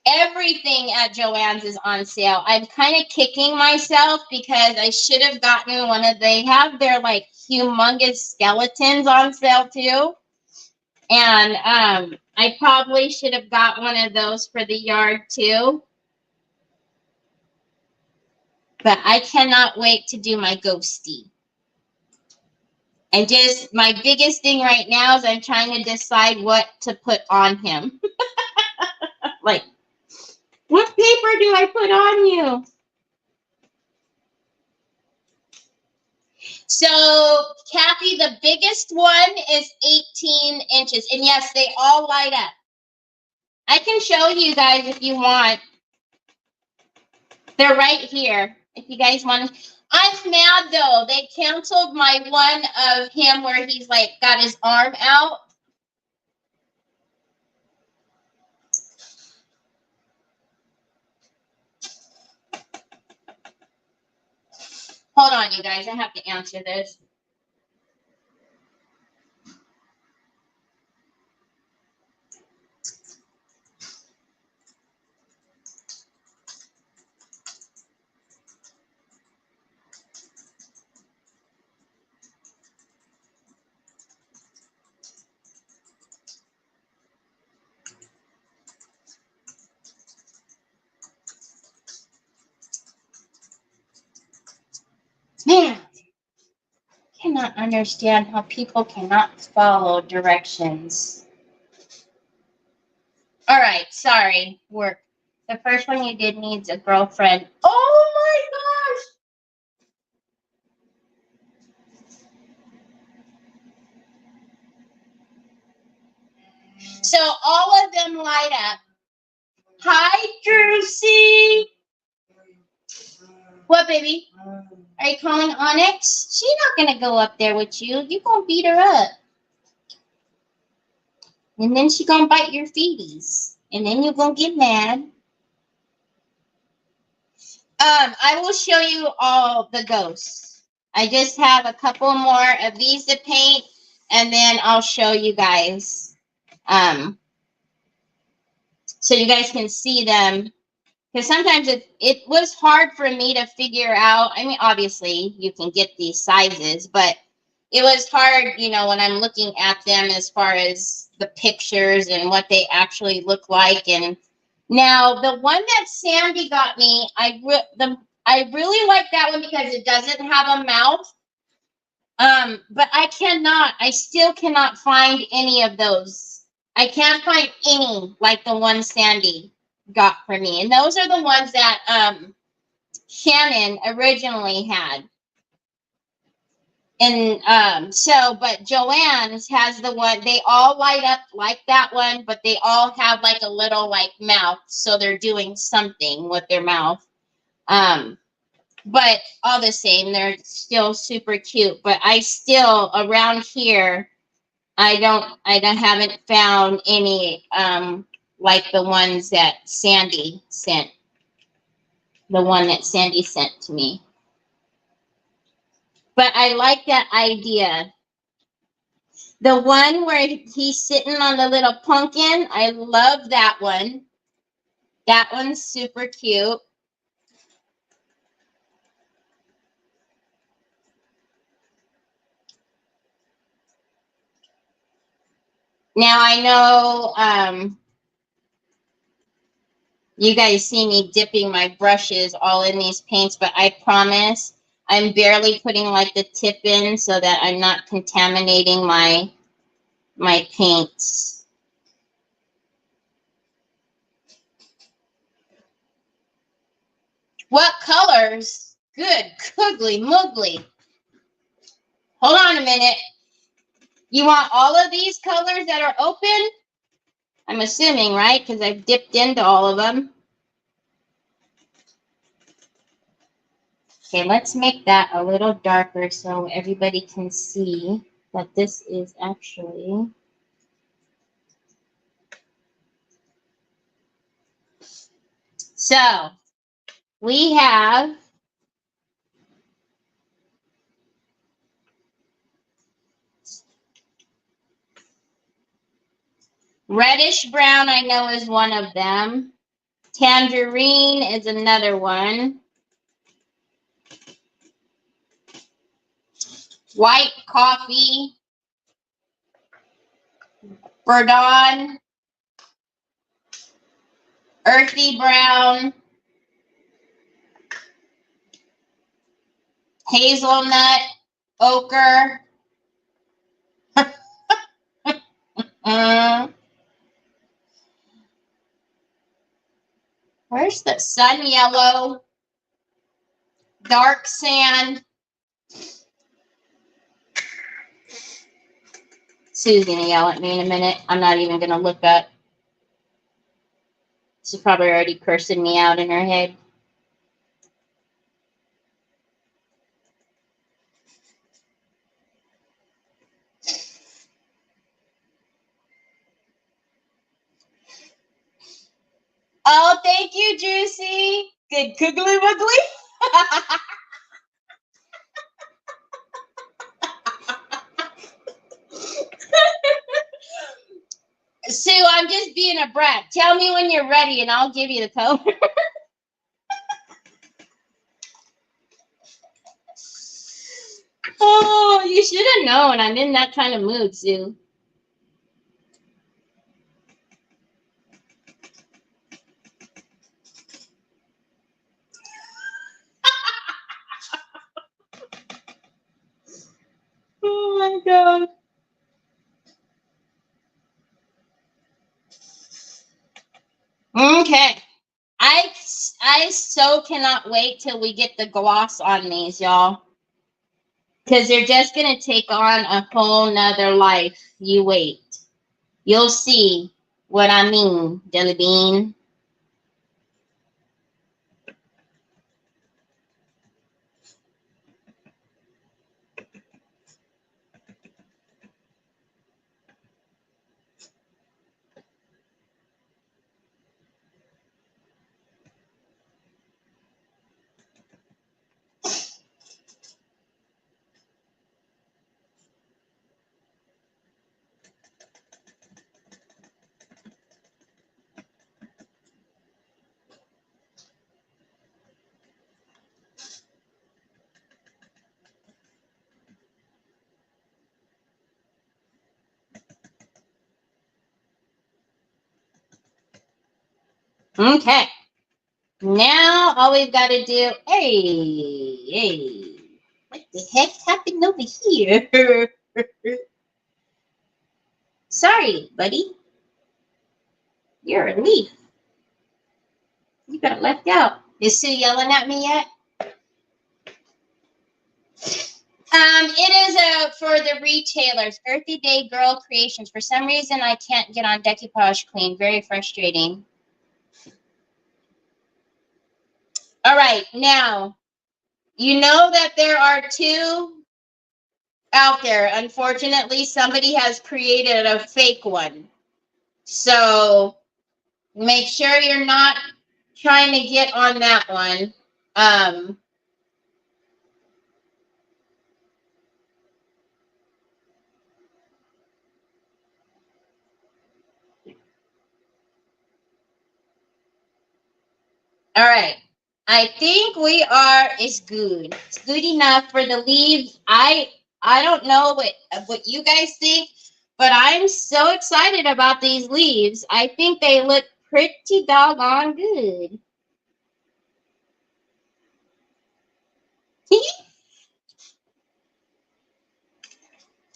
Everything at Joann's is on sale. I'm kind of kicking myself because I should have gotten one of, they have their like humongous skeletons on sale too. And I probably should have got one of those for the yard too. But I cannot wait to do my ghosty. And just my biggest thing right now is I'm trying to decide what to put on him. Like, what paper do I put on you? So, Kathy, the biggest one is 18 inches. And yes, they all light up. I can show you guys if you want. They're right here. If you guys want to. I'm mad, though. They canceled my one of him where he's, like, got his arm out. Hold on, you guys. I have to answer this. Man, I cannot understand how people cannot follow directions. All right, sorry, work. The first one you did needs a girlfriend. Oh my gosh! So all of them light up. Hi, Drucy. What, baby? Are you calling Onyx? She's not gonna go up there with you. You're gonna beat her up. And then she gonna bite your feeties. And then you're gonna get mad. I will show you all the ghosts. I just have a couple more of these to paint, and then I'll show you guys. So you guys can see them. Because sometimes it was hard for me to figure out. I mean, obviously, you can get these sizes, but it was hard, you know, when I'm looking at them as far as the pictures and what they actually look like. And now, the one that Sandy got me, I really like that one because it doesn't have a mouth. But I still cannot find any of those. I can't find any like the one Sandy got for me. And those are the ones that Shannon originally had. And but Joann's has the one, they all light up like that one, but they all have like a little like mouth. So they're doing something with their mouth. But all the same, they're still super cute. But I still, around here, I haven't found any like the ones that Sandy sent. The one that Sandy sent to me. But I like that idea. The one where he's sitting on the little pumpkin, I love that one. That one's super cute. Now I know you guys see me dipping my brushes all in these paints, but I promise I'm barely putting like the tip in so that I'm not contaminating my paints. What colors? Good, googly moogly. Hold on a minute. You want all of these colors that are open? I'm assuming, right? Because I've dipped into all of them. Okay, let's make that a little darker so everybody can see that this is actually... So, we have reddish brown, I know, is one of them. Tangerine is another one. White coffee. Verdon. Earthy brown. Hazelnut. Ochre. Where's the sun yellow? Dark sand. Sue's gonna yell at me in a minute. I'm not even gonna look up. She's probably already cursing me out in her head. Oh, thank you, Juicy. Good googly woogly. Sue, I'm just being a brat. Tell me when you're ready and I'll give you the color. Oh, you should have known. I'm in that kind of mood, Sue. Oh my God. Okay. I so cannot wait till we get the gloss on these, y'all. Because they're just going to take on a whole nother life. You wait. You'll see what I mean, Jelly Bean. Okay. Now all we've got to do, hey, what the heck's happened over here? Sorry, buddy. You're a leaf. You got left out. Is Sue yelling at me yet? It is for the retailers, Earthy Day Girl Creations. For some reason, I can't get on Decoupage Clean. Very frustrating. All right, now, you know that there are two out there. Unfortunately, somebody has created a fake one. So make sure you're not trying to get on that one. All right. I think we are. It's good. It's good enough for the leaves. I don't know what you guys think, but I'm so excited about these leaves. I think they look pretty doggone good.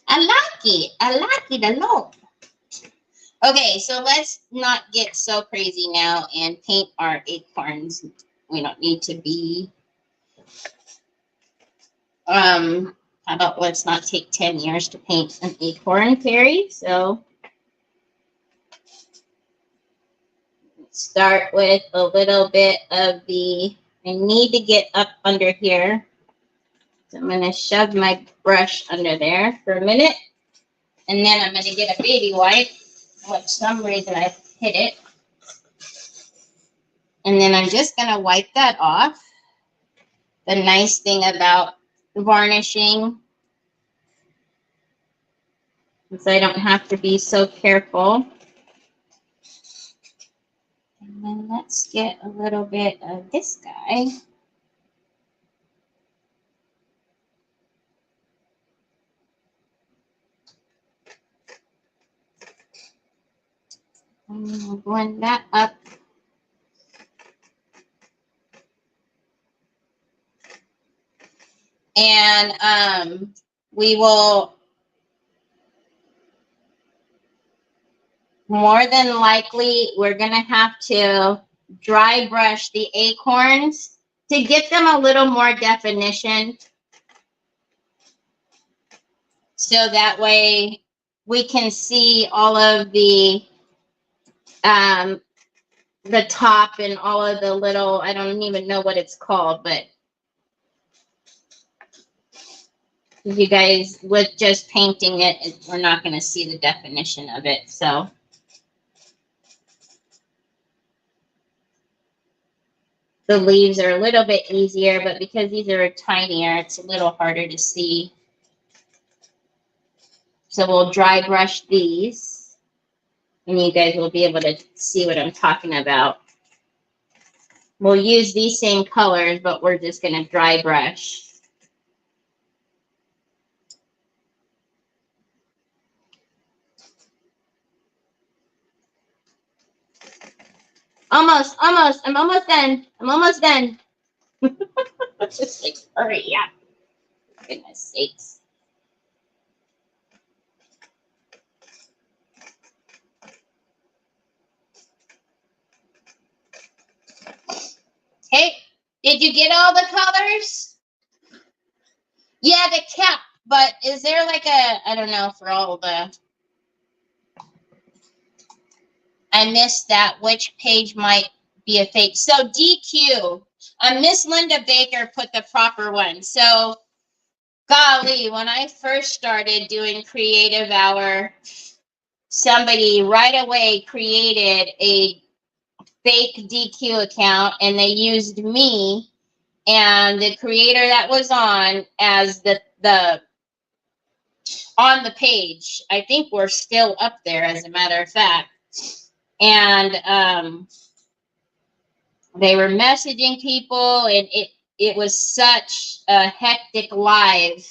I like it. I like it a lot. Okay, so let's not get so crazy now and paint our acorns. We don't need to be. How about let's not take 10 years to paint an acorn fairy? So start with a little bit of the. I need to get up under here. So I'm going to shove my brush under there for a minute. And then I'm going to get a baby wipe. For some reason I hit it. And then I'm just going to wipe that off. The nice thing about varnishing is I don't have to be so careful. And then let's get a little bit of this guy. And we'll blend that up. And we will more than likely, we're going to have to dry brush the acorns to get them a little more definition. So that way we can see all of the top and all of the little, I don't even know what it's called, but you guys, with just painting it, we're not going to see the definition of it. So the leaves are a little bit easier, but because these are tinier, it's a little harder to see. So we'll dry brush these, and you guys will be able to see what I'm talking about. We'll use these same colors, but we're just going to dry brush. Almost. I'm almost done. Just like, hurry up. Goodness sakes. Hey, did you get all the colors? Yeah, the cap. But is there like a, I don't know, for all the, I missed that, which page might be a fake. So DQ, Miss Linda Baker put the proper one. So golly, when I first started doing Creative Hour, somebody right away created a fake DQ account and they used me and the creator that was on as the on the page. I think we're still up there, as a matter of fact. And they were messaging people, and it was such a hectic live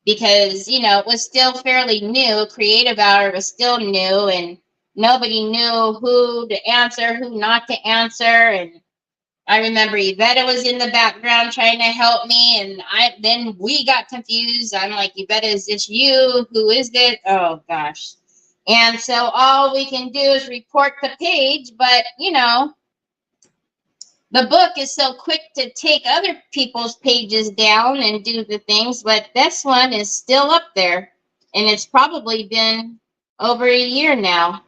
because, you know, it was still fairly new. Creative Hour was still new, and nobody knew who to answer, who not to answer. And I remember Yvette was in the background trying to help me, and then we got confused. I'm like, Yvette, is this you? Who is it? Oh, gosh. And so all we can do is report the page, but, you know, the book is so quick to take other people's pages down and do the things, but this one is still up there, and it's probably been over a year now.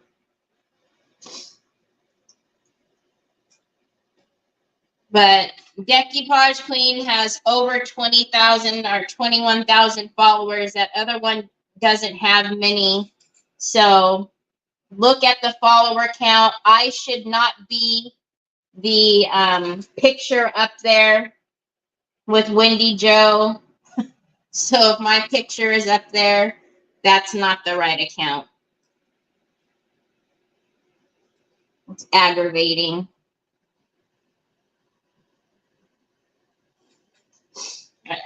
But Decoupage Queen has over 20,000 or 21,000 followers. That other one doesn't have many. So look at the follower count. I should not be the picture up there with Wendy Joe. So if my picture is up there, that's not the right account. It's aggravating.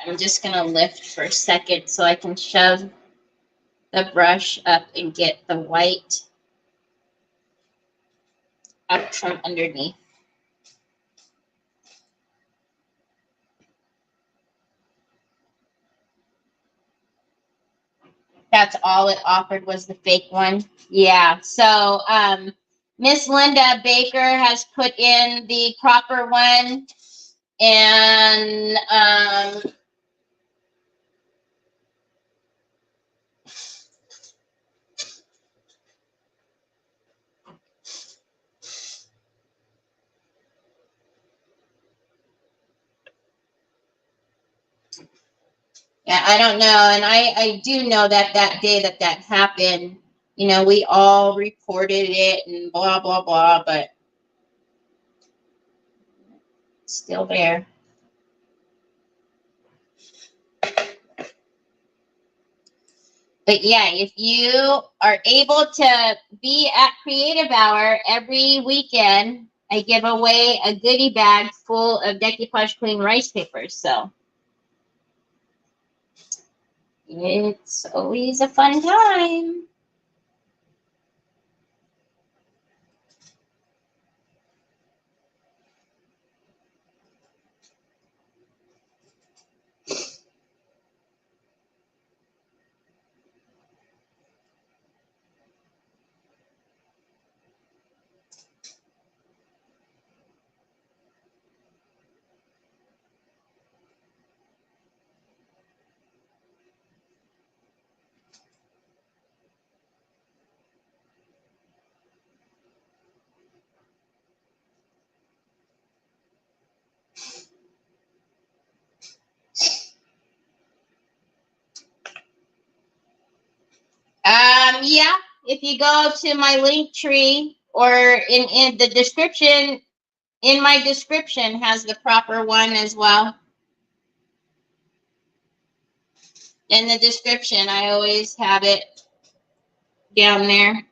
I'm just gonna lift for a second so I can shove the brush up and get the white up from underneath. That's all it offered was the fake one. Yeah. So Miss Linda Baker has put in the proper one, and yeah, I don't know. And I do know that that day that that happened, you know, we all reported it and blah, blah, blah, but it's still there. But yeah, if you are able to be at Creative Hour every weekend, I give away a goodie bag full of decoupage clean rice papers. So it's always a fun time. Yeah, if you go to my link tree or in the description, in my description has the proper one as well. In the description, I always have it down there.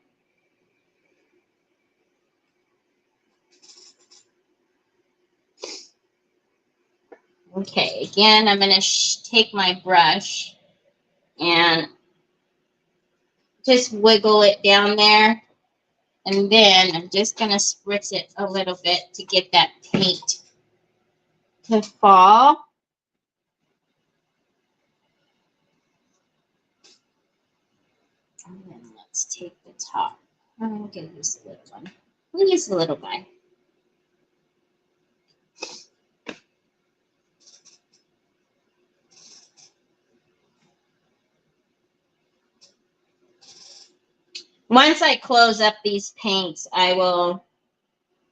Okay, again, I'm going to take my brush and just wiggle it down there. And then I'm just going to spritz it a little bit to get that paint to fall. And then let's take the top. I'm going to use the little one. We'll use the little guy. Once I close up these paints, I will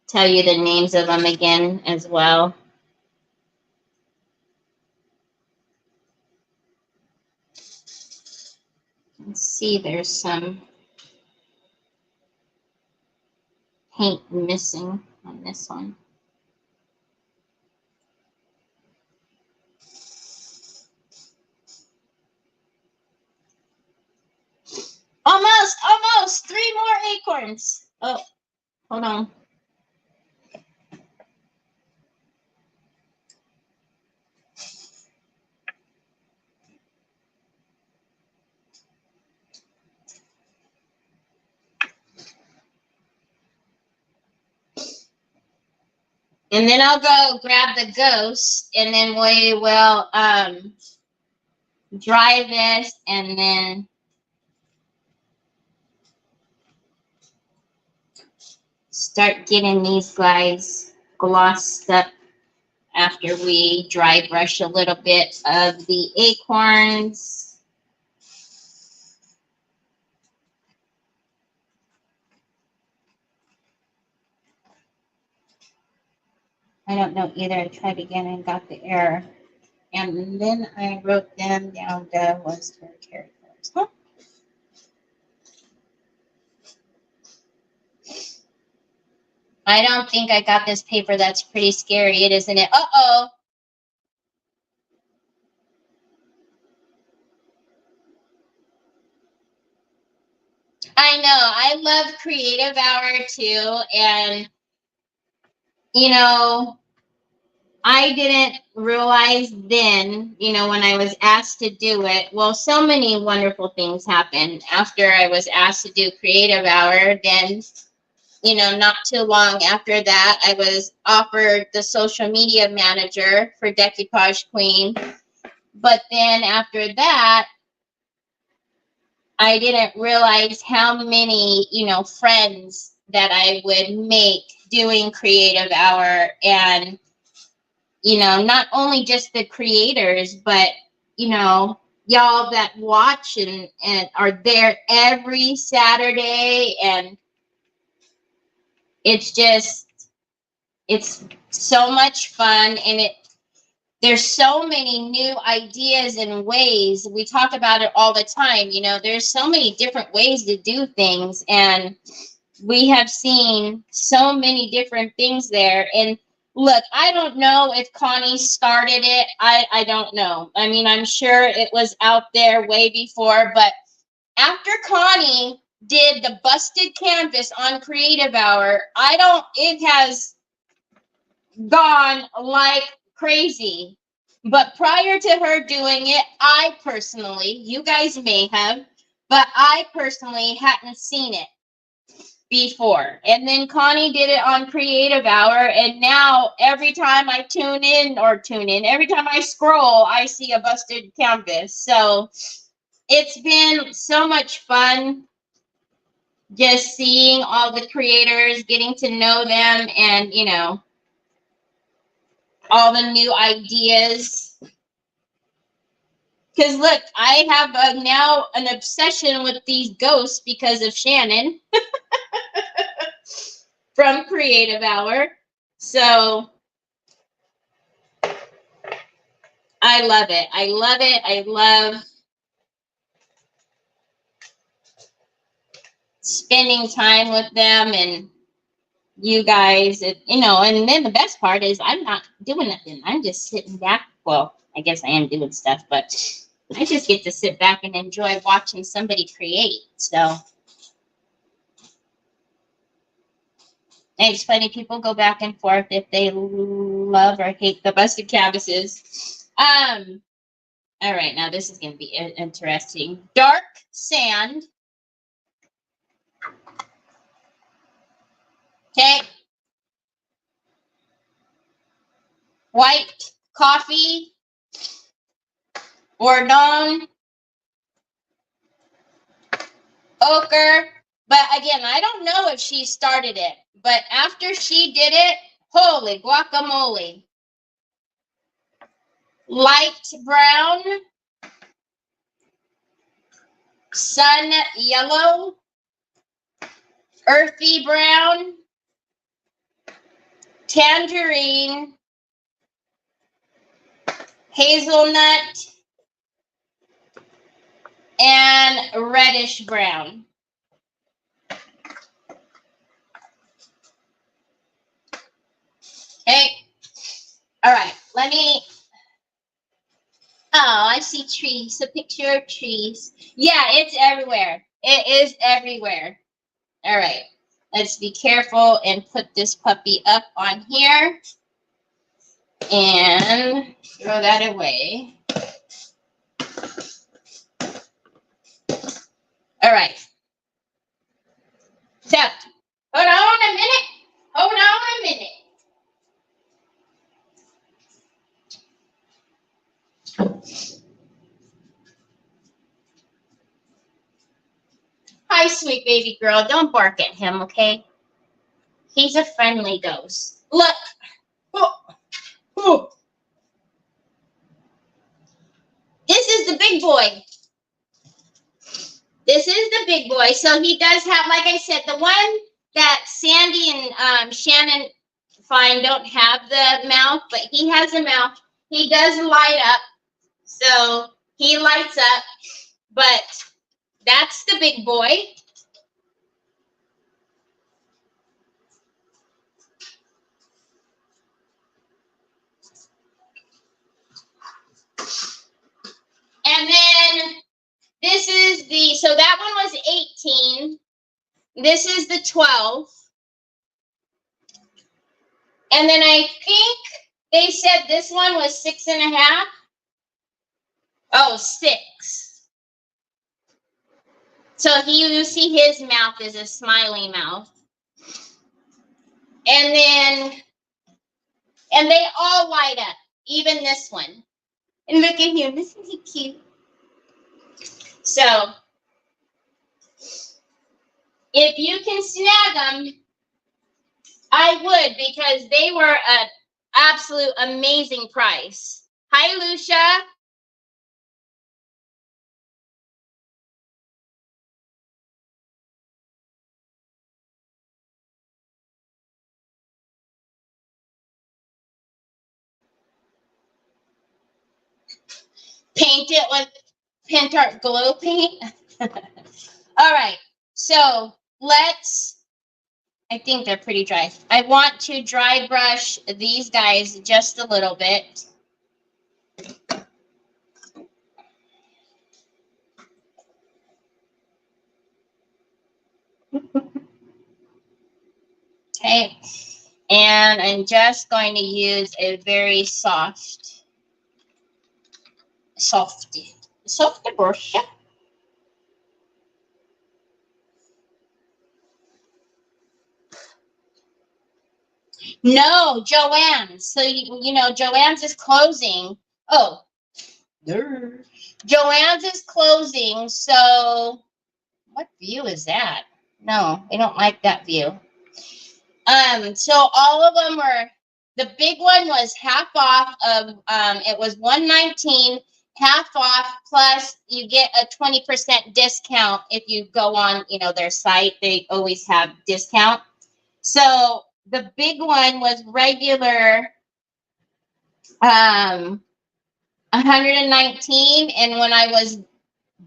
tell you the names of them again as well. Let's see, there's some paint missing on this one. Almost 3 more acorns. Oh, hold on. And then I'll go grab the ghost, and then we will dry this, and then start getting these guys glossed up after we dry brush a little bit of the acorns. I don't know either. I tried again and got the error. And then I wrote them down to was for characters. Huh? I don't think I got this paper. That's pretty scary, isn't it? Uh-oh. I know. I love Creative Hour too. And, you know, I didn't realize then, you know, when I was asked to do it. Well, so many wonderful things happened after I was asked to do Creative Hour. Then, you know, not too long after that, I was offered the social media manager for Decoupage Queen. But then after that, I didn't realize how many, you know, friends that I would make doing Creative Hour. And, you know, not only just the creators, but, you know, y'all that watch and are there every Saturday. And it's just, it's so much fun. And there's so many new ideas and ways. We talk about it all the time. You know, there's so many different ways to do things. And we have seen so many different things there. And look, I don't know if Connie started it. I don't know. I mean, I'm sure it was out there way before. But after Connie did the busted canvas on Creative Hour, it has gone like crazy. But prior to her doing it, I personally, you guys may have, but I personally hadn't seen it before. And then Connie did it on Creative Hour, and now every time I every time I scroll, I see a busted canvas. So it's been so much fun just seeing all the creators, getting to know them, and, you know, all the new ideas. Because look, I have now an obsession with these ghosts because of Shannon from Creative Hour. So I love it. I love it. I love spending time with them and you guys, you know, and then the best part is I'm not doing nothing. I'm just sitting back. Well, I guess I am doing stuff, but I just get to sit back and enjoy watching somebody create. So, and it's funny, people go back and forth if they love or hate the busted canvases. All right, now this is going to be interesting. Dark sand. Okay. White coffee or non ochre. But again, I don't know if she started it, but after she did it, holy guacamole. Light brown, sun yellow, earthy brown, tangerine, hazelnut, and reddish brown. Okay. All right. Oh, I see trees. A picture of trees. Yeah, it's everywhere. It is everywhere. All right. Let's be careful and put this puppy up on here. And throw that away. All right. So, hold on a minute. Hold on a minute. Hi, sweet baby girl. Don't bark at him, okay? He's a friendly ghost. Look. Oh. Oh. This is the big boy. This is the big boy. So he does have, like I said, the one that Sandy and Shannon find don't have the mouth, but he has a mouth. He does light up. So he lights up, but that's the big boy. And then this is so that one was 18. This is the 12. And then I think They said this one was 6.5. Oh, 6. So you see his mouth is a smiley mouth. And they all light up, even this one. And look at him, isn't he cute? So, if you can snag them, I would, because they were an absolute amazing price. Hi, Lucia. Paint it with Pentart glow paint. All right, so I think they're pretty dry. I want to dry brush these guys just a little bit. Okay, and I'm just going to use a very soft brush. No, Joanne's. So, you know, Joanne's is closing. Oh, Joanne's is closing. So, what view is that? No, I don't like that view. So all of them were, the big one was half off of, it was $119, half off, plus you get a 20% discount if you go on, you know, their site. They always have discount. So the big one was regular, 119, and when I was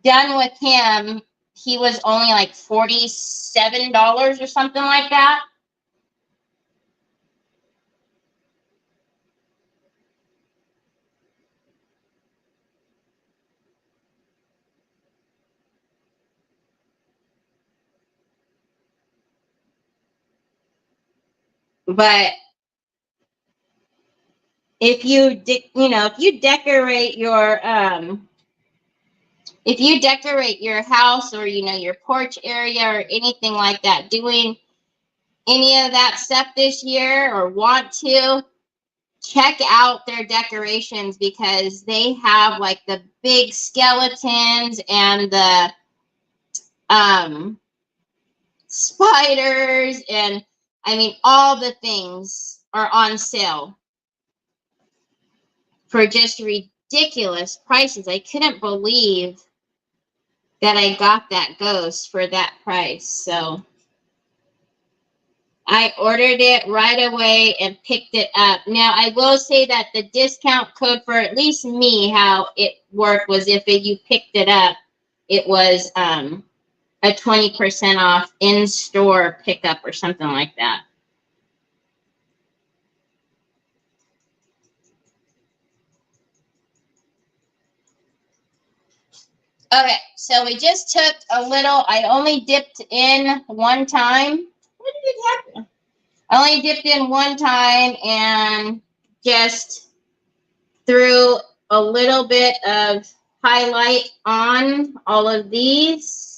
done with him, he was only like $47 or something like that. But if you decorate your house, or your porch area or anything like that, doing any of that stuff this year or want to, check out their decorations, because they have like the big skeletons and the spiders, and I mean all the things are on sale for just ridiculous prices. I couldn't believe that I got that ghost for that price. So I ordered it right away and picked it up. Now, I will say that the discount code for at least me, how it worked, was if you picked it up, it was a 20% off in-store pickup or something like that. Okay, so we just took a little, I only dipped in one time. What did it happen? I only dipped in one time and just threw a little bit of highlight on all of these.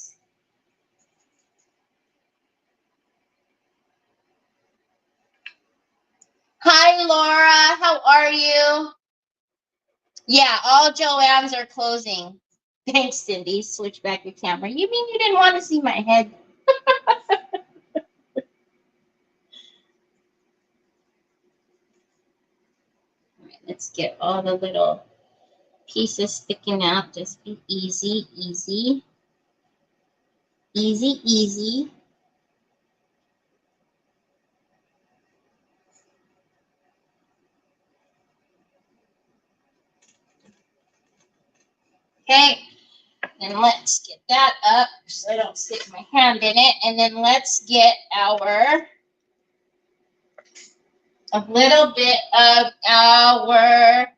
Hi, Laura. How are you? Yeah, all Joanne's are closing. Thanks, Cindy. Switch back your camera. You mean you didn't want to see my head? All right, let's get all the little pieces sticking out. Just be easy, easy. Easy, easy. Okay, and let's get that up so I don't stick my hand in it. And then let's get a little bit of our,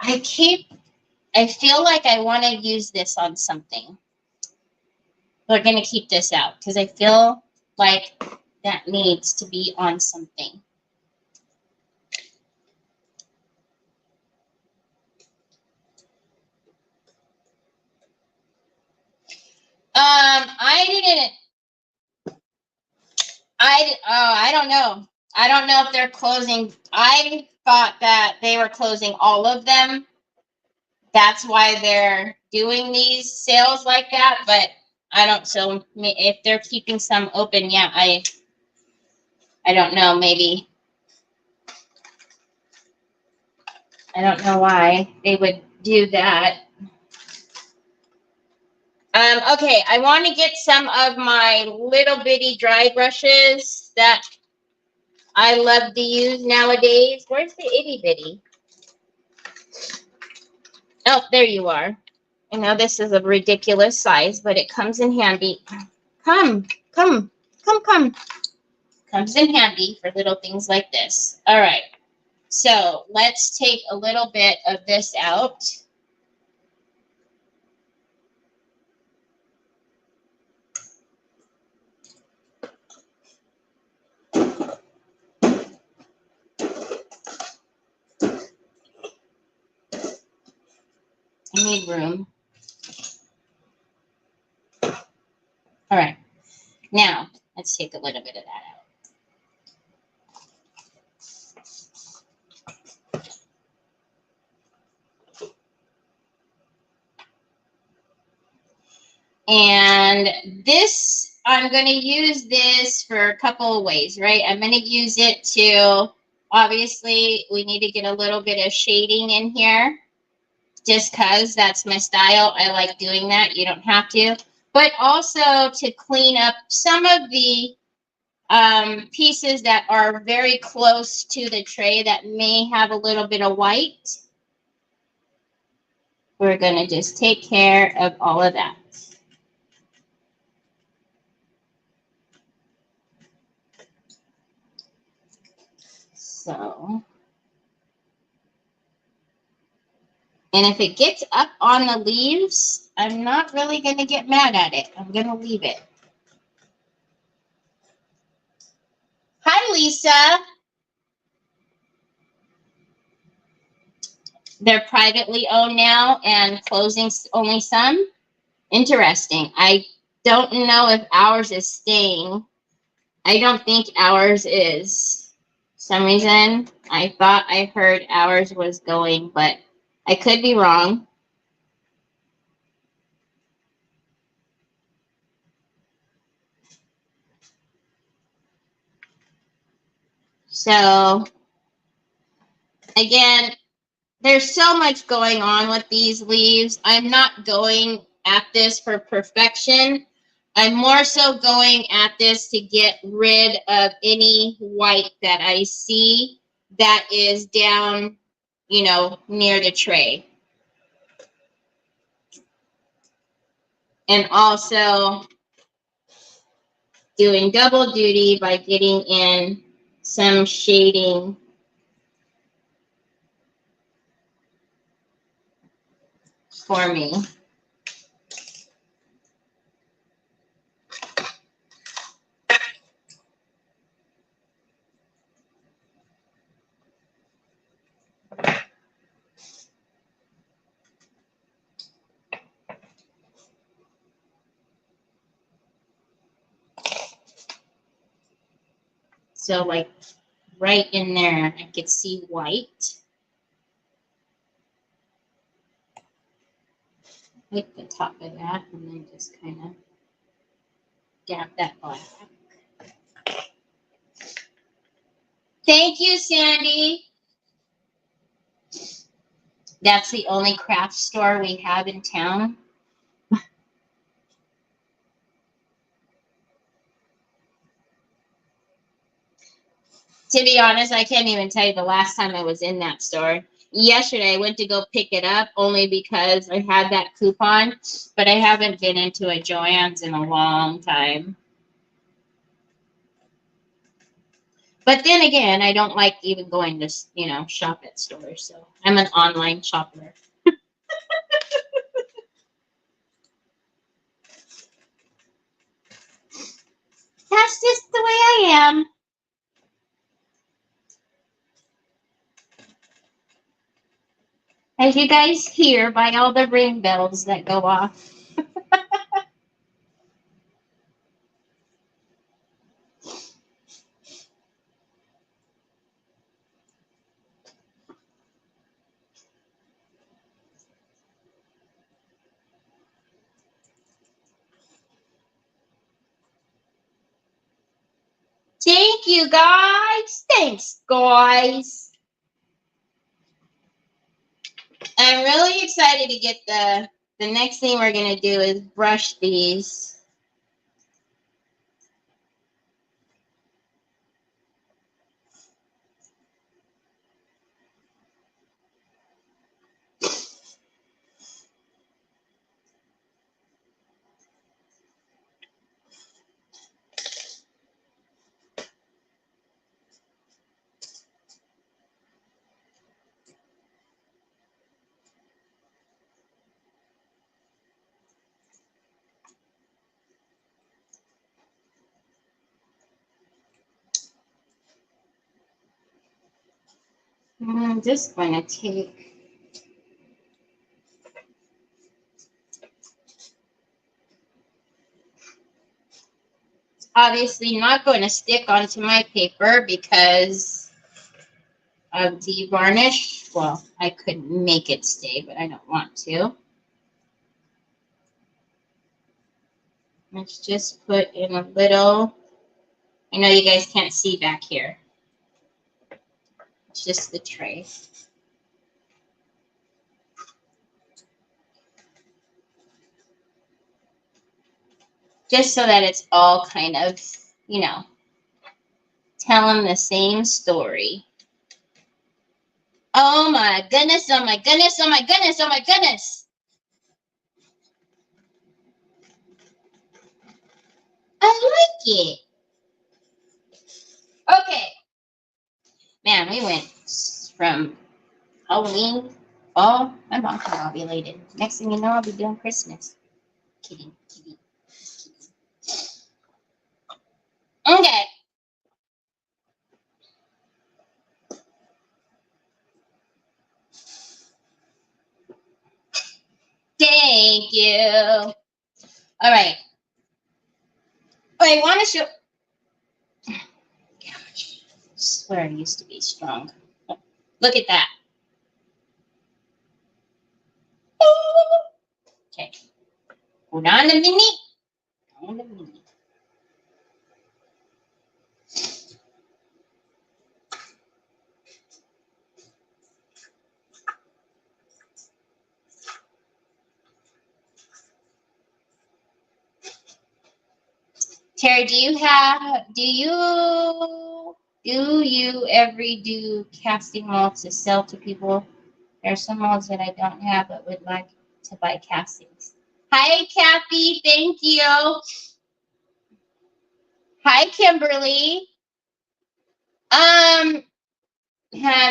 I feel like I want to use this on something. We're going to keep this out because I feel like that needs to be on something. I don't know. I don't know if they're closing. I thought that they were closing all of them. That's why they're doing these sales like that, but I don't, so if they're keeping some open, yeah, I don't know, maybe. I don't know why they would do that. Okay, I want to get some of my little bitty dry brushes that I love to use nowadays. Where's the itty bitty? Oh, there you are. I know this is a ridiculous size, but it comes in handy. Come. Comes in handy for little things like this. All right. So let's take a little bit of this out. I need room. All right. Now, let's take a little bit of that out. And this, I'm going to use this for a couple of ways, right? I'm going to use it to, obviously, we need to get a little bit of shading in here. Just because that's my style. I like doing that. You don't have to. But also to clean up some of the pieces that are very close to the tray that may have a little bit of white. We're going to just take care of all of that. So, and if it gets up on the leaves, I'm not really going to get mad at it. I'm going to leave it. Hi, Lisa. They're privately owned now and closing only some. Interesting. I don't know if ours is staying. I don't think ours is. For some reason, I thought I heard ours was going, but I could be wrong. So, again, there's so much going on with these leaves. I'm not going at this for perfection. I'm more so going at this to get rid of any white that I see that is down, you know, near the tray. And also doing double duty by getting in some shading for me. So like right in there, I could see white. Hit the top of that and then just kind of dab that black. Thank you, Sandy. That's the only craft store we have in town. To be honest, I can't even tell you the last time I was in that store. Yesterday, I went to go pick it up only because I had that coupon, but I haven't been into a Joann's in a long time. But then again, I don't like even going to, shop at stores. So I'm an online shopper. That's just the way I am. As you guys hear by all the ring bells that go off. Thank you, guys. Thanks, guys. I'm really excited to get the next thing we're going to do is brush these. I'm just going to take... Obviously not going to stick onto my paper because of the varnish. Well, I could make it stay, but I don't want to. Let's just put in a little... I know you guys can't see back here. It's just the tray. Just so that it's all kind of, telling the same story. Oh my goodness, oh my goodness, oh my goodness, oh my goodness. I like it. Okay. Man, we went from Halloween, fall. My mom can ovulated. Next thing you know, I'll be doing Christmas. Kidding, kidding. Okay. Thank you. All right. I want to show... Gosh, I swear I used to be strong. Look at that. Okay. Hold on a minute. Hold on a minute. Terry, do you ever do casting molds to sell to people? There are some molds that I don't have but would like to buy castings. Hi, Kathy. Thank you. Hi, Kimberly. Have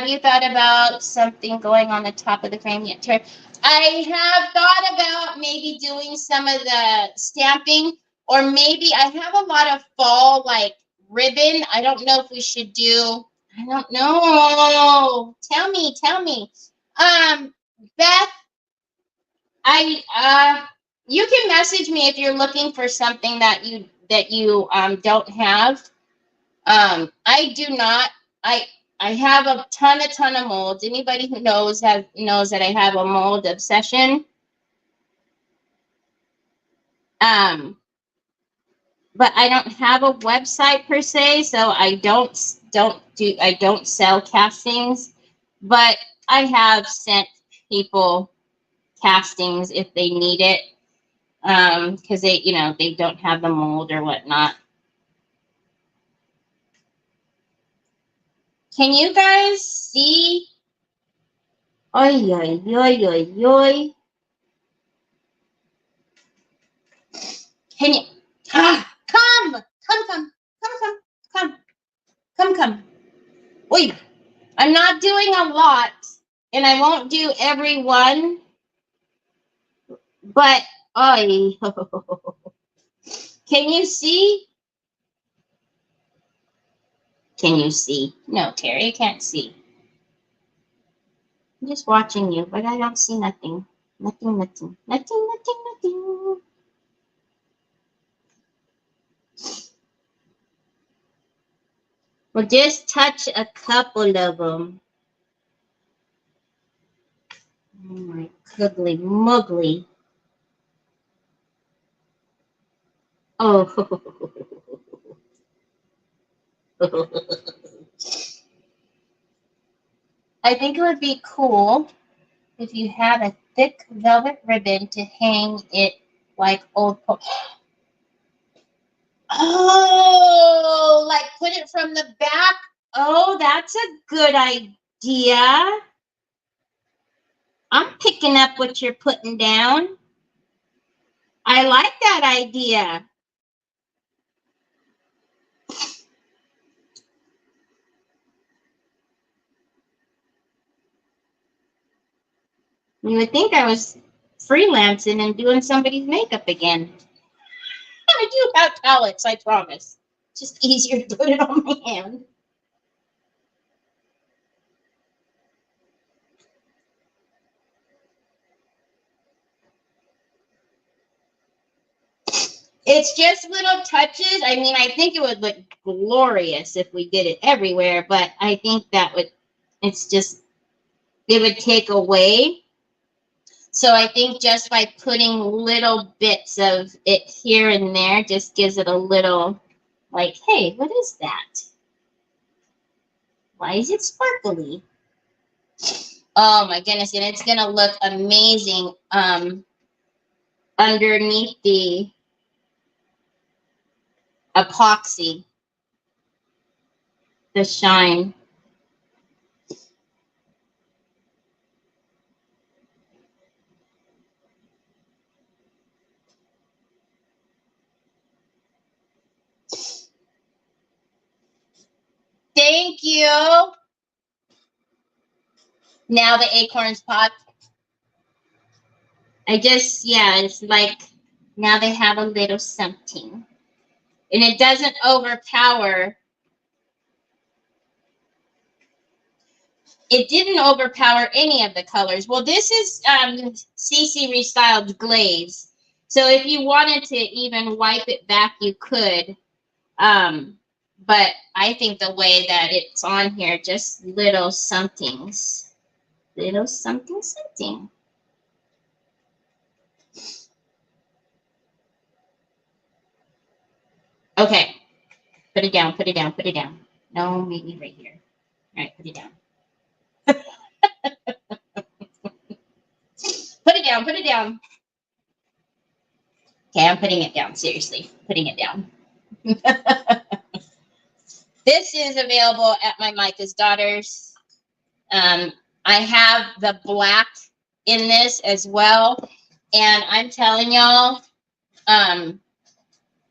you thought about something going on the top of the frame yet, Terry? I have thought about maybe doing some of the stamping, or maybe I have a lot of fall like ribbon. I don't know if we should do. I don't know. Tell me. Beth, you can message me if you're looking for something that you don't have. I do not. I have a ton of molds. Anybody who knows that I have a mold obsession. But I don't have a website per se, so I don't sell castings, but I have sent people castings if they need it, because they don't have the mold or whatnot. Can you guys see? Oy, oy, oy, oy, oy. Can you? Come. a lot, and I won't do every one, but oh, can you see? Can you see? No, Terry, I can't see. I'm just watching you, but I don't see nothing. Nothing, nothing, nothing, nothing, nothing. We'll just touch a couple of them. Oh my goodly muggly. Oh. I think it would be cool if you had a thick velvet ribbon to hang it like old Oh, like put it from the back. Oh, that's a good idea. I'm picking up what you're putting down. I like that idea. You would think I was freelancing and doing somebody's makeup again. I do have palettes, I promise. Just easier to put it on my hand. It's just little touches. I mean, I think it would look glorious if we did it everywhere, but I think that would, it's just, it would take away. So I think just by putting little bits of it here and there just gives it a little, like, hey, what is that? Why is it sparkly? Oh my goodness, and it's gonna look amazing underneath the epoxy, the shine. Thank you. Now the acorns pop. I just, yeah, it's like now they have a little something. And it doesn't overpower. It didn't overpower any of the colors. Well, this is CC Restyled Glaze. So if you wanted to even wipe it back, you could. But I think the way that it's on here, just little somethings. Little something, something. Okay. Put it down, put it down, put it down. No, maybe right here. All right, put it down. Put it down, put it down. Okay, I'm putting it down, seriously. Putting it down. This is available at my Micah's Daughters. I have the black in this as well. And I'm telling y'all,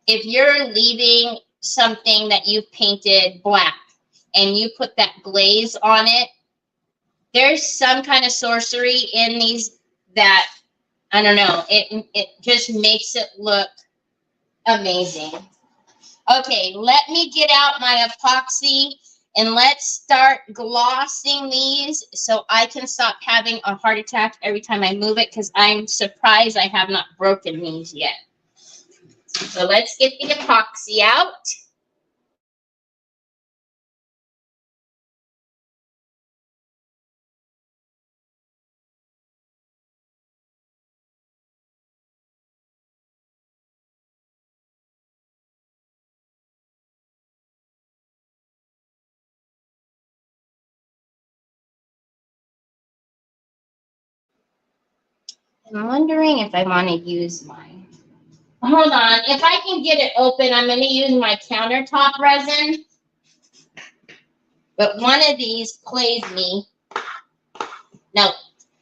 if you're leaving something that you've painted black and you put that glaze on it, there's some kind of sorcery in these that, I don't know, it just makes it look amazing. Okay, let me get out my epoxy and let's start glossing these so I can stop having a heart attack every time I move it, because I'm surprised I have not broken these yet. So let's get the epoxy out. I'm wondering if I want to use mine. Hold on. If I can get it open, I'm going to use my countertop resin. But one of these plays me. No,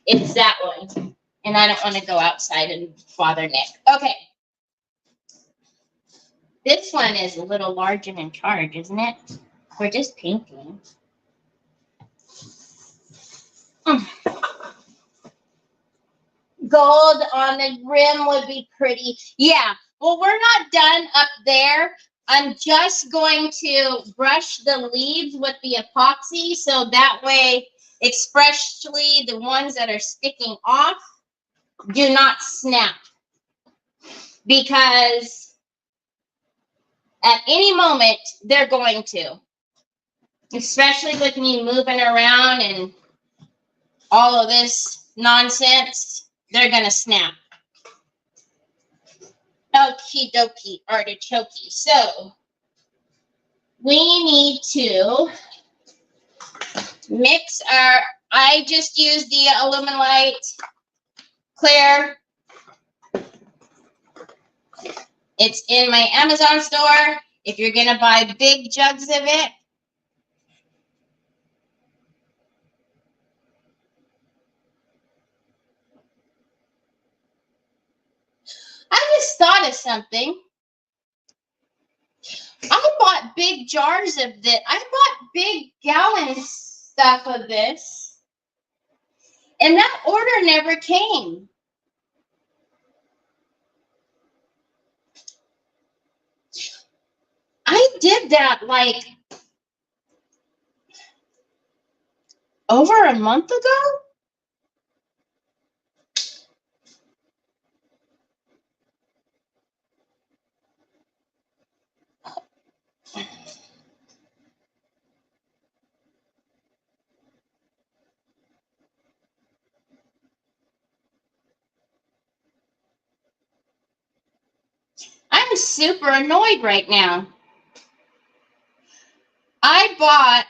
it's that one. And I don't want to go outside and bother Nick. Okay. This one is a little large and in charge, isn't it? We're just painting. gold on the rim would be pretty. Yeah, well, we're not done up there. I'm just going to brush the leaves with the epoxy so that way, especially the ones that are sticking off, do not snap. Because at any moment, they're going to. Especially with me moving around and all of this nonsense, they're going to snap. Okie dokie, artichoke. So, we need to mix our, I just used the Illuminate clear. It's in my Amazon store. If you're going to buy big jugs of it, I just thought of something. I bought big jars of this. I bought big gallon stuff of this. And that order never came. I did that like over a month ago. I'm super annoyed right now. I bought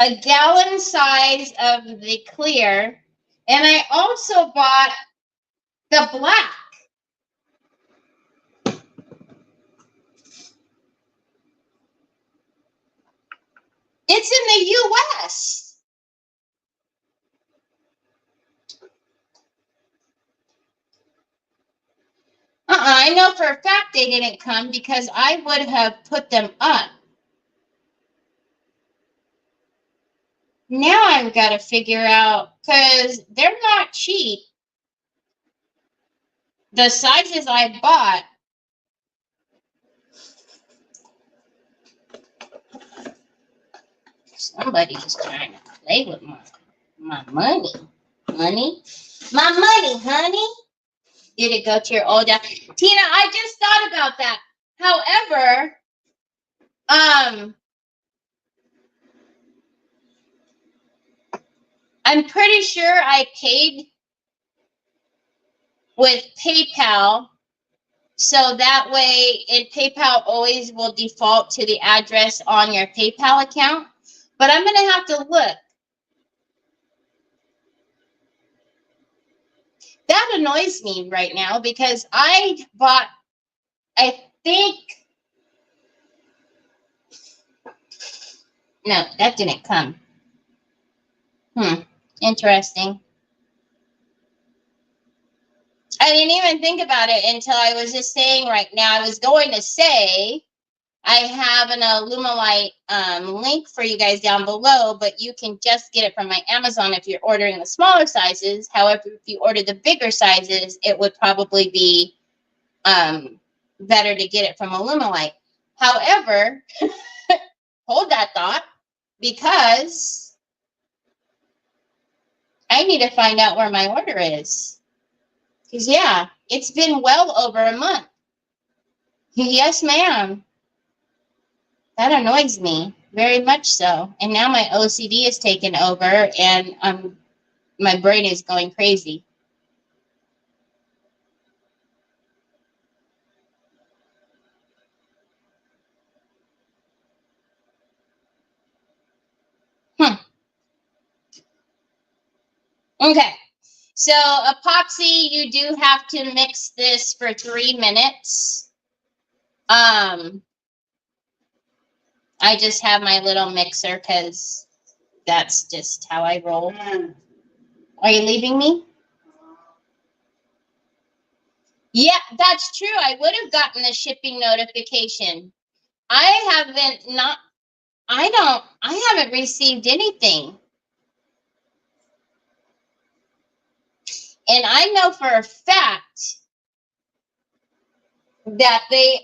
a gallon size of the clear, and I also bought the black. It's in the U.S. I know for a fact they didn't come because I would have put them up. Now I've got to figure out, because they're not cheap. The sizes I bought. Somebody's trying to play with my money. Honey? My money, honey. Did it go to your old dad? Tina, I just thought about that. However, I'm pretty sure I paid with PayPal, so that way PayPal always will default to the address on your PayPal account. But I'm going to have to look. That annoys me right now because I bought, I think, no, that didn't come. Interesting. I didn't even think about it until I was just saying right now. I was going to say I have an Illuminate link for you guys down below, but you can just get it from my Amazon if you're ordering the smaller sizes. However, if you order the bigger sizes, it would probably be better to get it from Illuminate. However, hold that thought, because I need to find out where my order is. Because, yeah, it's been well over a month. Yes, ma'am. That annoys me very much so. And now my OCD is taken over and my brain is going crazy. Okay. So epoxy, you do have to mix this for 3 minutes. I just have my little mixer because that's just how I roll. Are you leaving me? Yeah, that's true. I would have gotten a shipping notification. I haven't received anything. And I know for a fact that they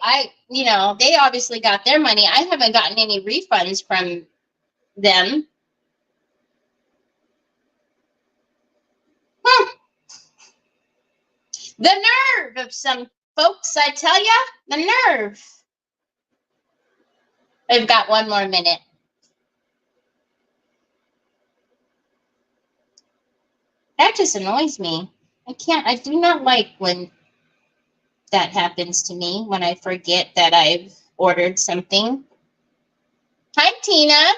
obviously got their money. I haven't gotten any refunds from them. The nerve of some folks, I tell ya, the nerve. I've got 1 more minute. That just annoys me. I do not like when that happens to me, when I forget that I've ordered something. Hi, Tina.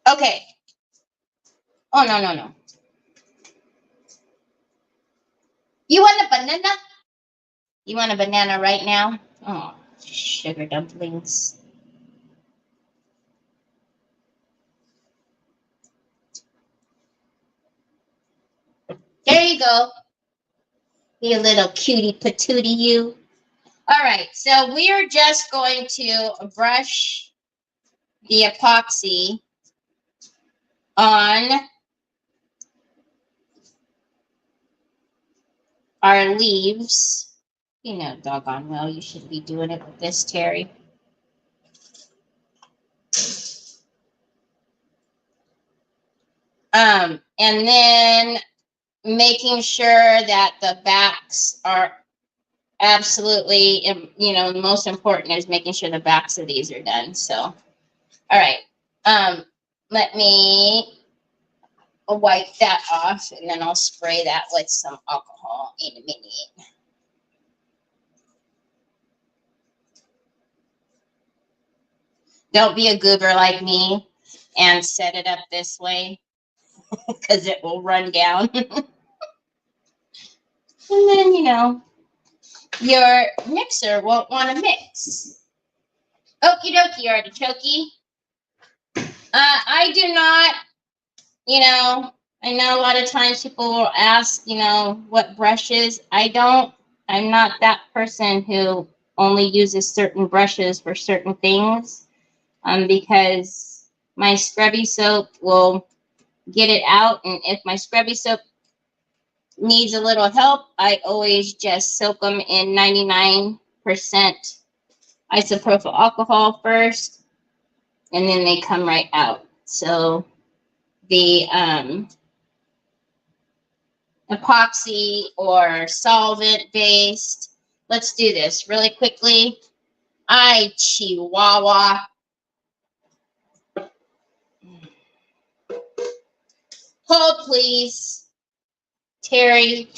Okay. Oh, no. You want a banana? You want a banana right now? Oh, sugar dumplings. There you go. You little cutie patootie, you. All right, so we are just going to brush the epoxy on our leaves. You know, doggone well, you should be doing it with this, Terry. And then making sure that the backs are absolutely, the most important is making sure the backs of these are done. So, all right. Let me wipe that off, and then I'll spray that with some alcohol in a minute. Don't be a goober like me and set it up this way, because it will run down. And then, your mixer won't want to mix. Okie dokie, artichoke. I do not, I know a lot of times people will ask, what brushes. I'm not that person who only uses certain brushes for certain things, because my scrubby soap will get it out. And if my scrubby soap needs a little help, I always just soak them in 99% isopropyl alcohol first, and then they come right out. So the epoxy or solvent based, let's do this really quickly. Chihuahua. Hold, please. Terry,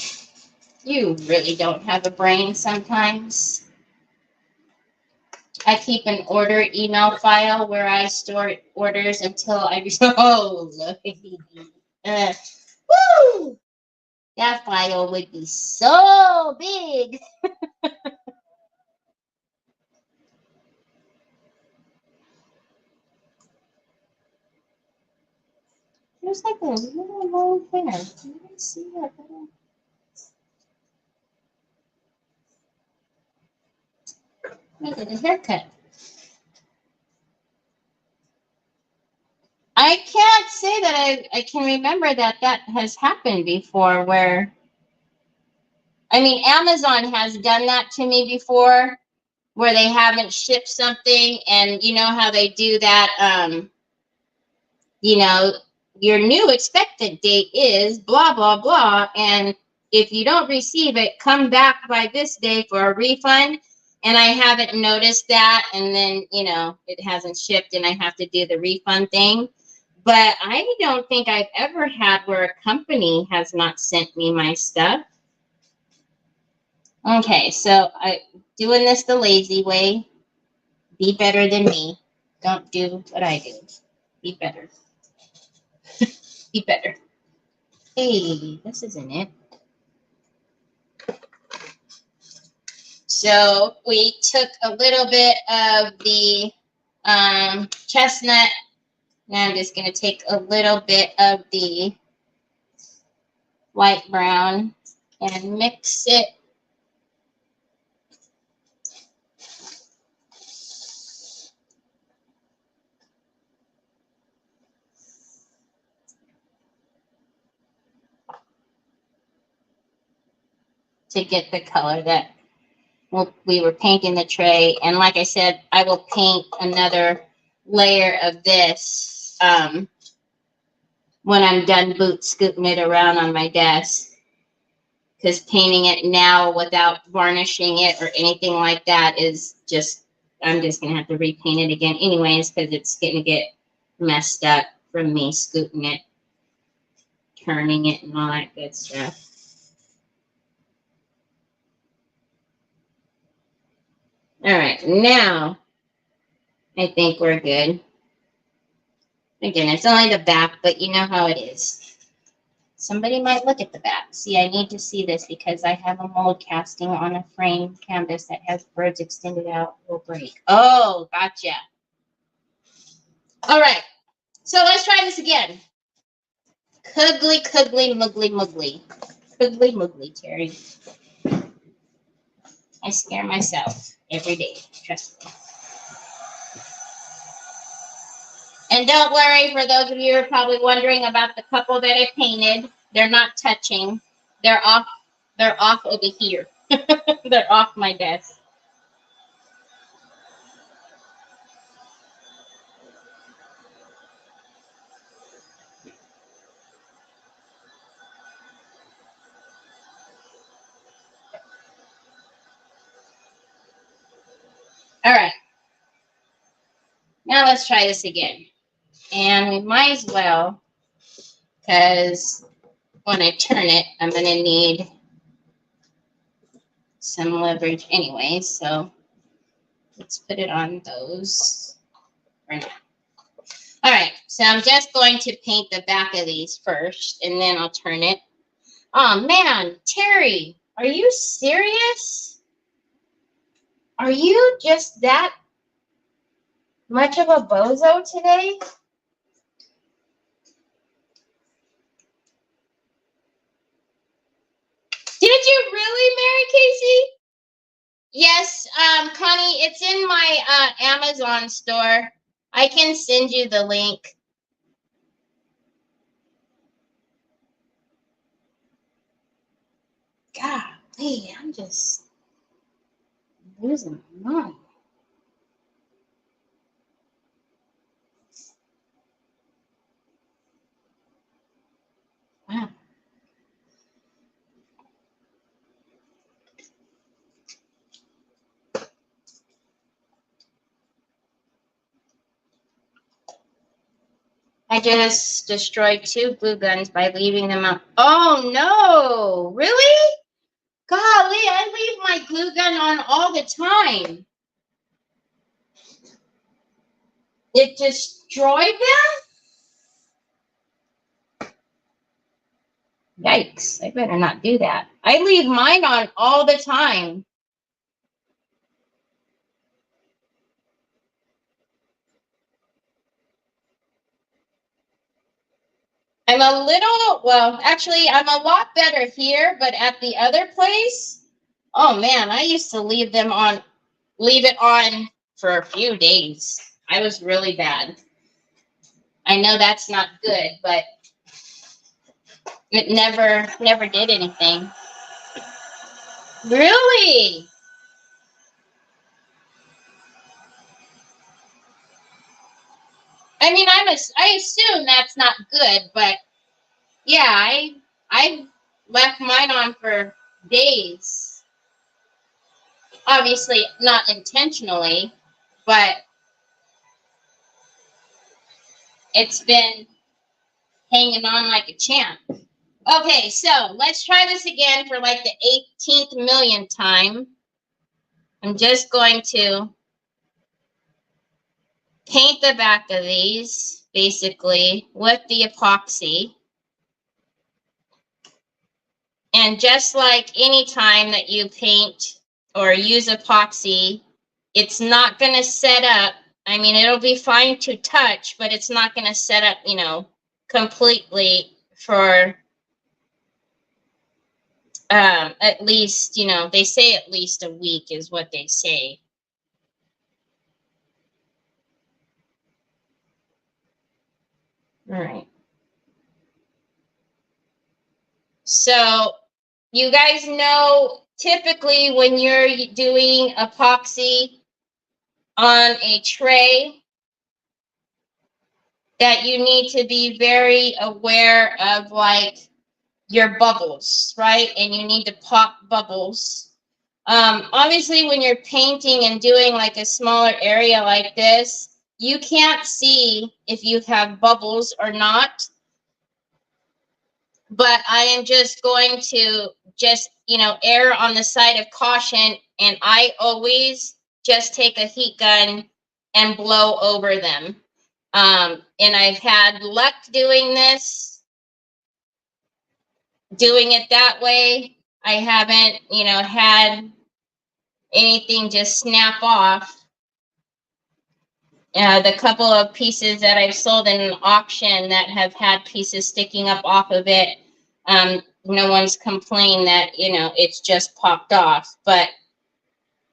you really don't have a brain sometimes. I keep an order email file where I store orders until I... Oh, look. Woo! That file would be so big. There's like a little long hair. Can you see that? Look at the haircut. I can't say that I can remember that has happened before, where, Amazon has done that to me before, where they haven't shipped something, and you know how they do that, your new expected date is blah, blah, blah, and if you don't receive it, come back by this day for a refund. And I haven't noticed that, and then, it hasn't shipped, and I have to do the refund thing. But I don't think I've ever had where a company has not sent me my stuff. Okay, so I'm doing this the lazy way. Be better than me. Don't do what I do. Be better. Be better. Hey, this isn't it. So we took a little bit of the chestnut. Now I'm just going to take a little bit of the light brown and mix it. to get the color that we were painting the tray. And like I said, I will paint another layer of this when I'm done boot scooting it around on my desk. Because painting it now without varnishing it or anything like that is just, I'm just going to have to repaint it again anyways, because it's going to get messed up from me scooting it, turning it, and all that good stuff. All right, now I think we're good. Again, it's only the back, but you know how it is. Somebody might look at the back. See, I need to see this because I have a mold casting on a frame canvas that has birds extended out. Will break. Oh, gotcha. All right, so let's try this again. Cuggly, cuggly, muggly, muggly. Cuggly, muggly, Terry. I scare myself every day, trust me. And don't worry, for those of you who are probably wondering about the couple that I painted, they're not touching. They're off over here. They're off my desk. All right. Now let's try this again. And we might as well, because when I turn it, I'm going to need some leverage anyway. So let's put it on those for now. All right. So I'm just going to paint the back of these first, and then I'll turn it. Oh, man. Terry, are you serious? Are you just that much of a bozo today? Did you really, Mary Casey? Yes, Connie, it's in my Amazon store. I can send you the link. Golly, I'm just losing my mind. Wow. I just destroyed 2 glue guns by leaving them out. Oh, no. Really? Golly, I leave my glue gun on all the time. It destroyed them? Yikes, I better not do that. I leave mine on all the time. I'm a little, well, actually, I'm a lot better here, but at the other place, oh man, I used to leave it on for a few days. I was really bad. I know that's not good, but it never did anything. Really? I mean, I assume that's not good, but yeah, I left mine on for days. Obviously, not intentionally, but it's been hanging on like a champ. Okay, so let's try this again for like the 18th millionth time. I'm just going to paint the back of these, basically, with the epoxy. And just like any time that you paint or use epoxy, it's not going to set up. I mean, it'll be fine to touch, but it's not going to set up, you know, completely for at least, you know, they say at least a week is what they say. All right. So you guys know typically when you're doing epoxy on a tray that you need to be very aware of like your bubbles, right? And you need to pop bubbles. Obviously, when you're painting and doing like a smaller area like this, you can't see if you have bubbles or not. But I am just going to just, err on the side of caution. And I always just take a heat gun and blow over them. And I've had luck doing this, doing it that way. I haven't, had anything just snap off. The couple of pieces that I've sold in an auction that have had pieces sticking up off of it, no one's complained that, it's just popped off. But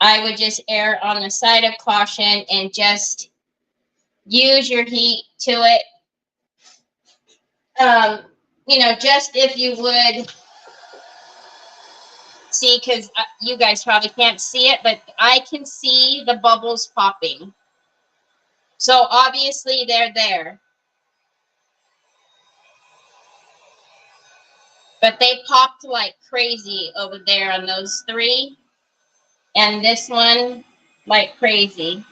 I would just err on the side of caution and just use your heat to it. Just if you would see, because you guys probably can't see it, but I can see the bubbles popping. So obviously they're there. But they popped like crazy over there on those three. And this one like crazy.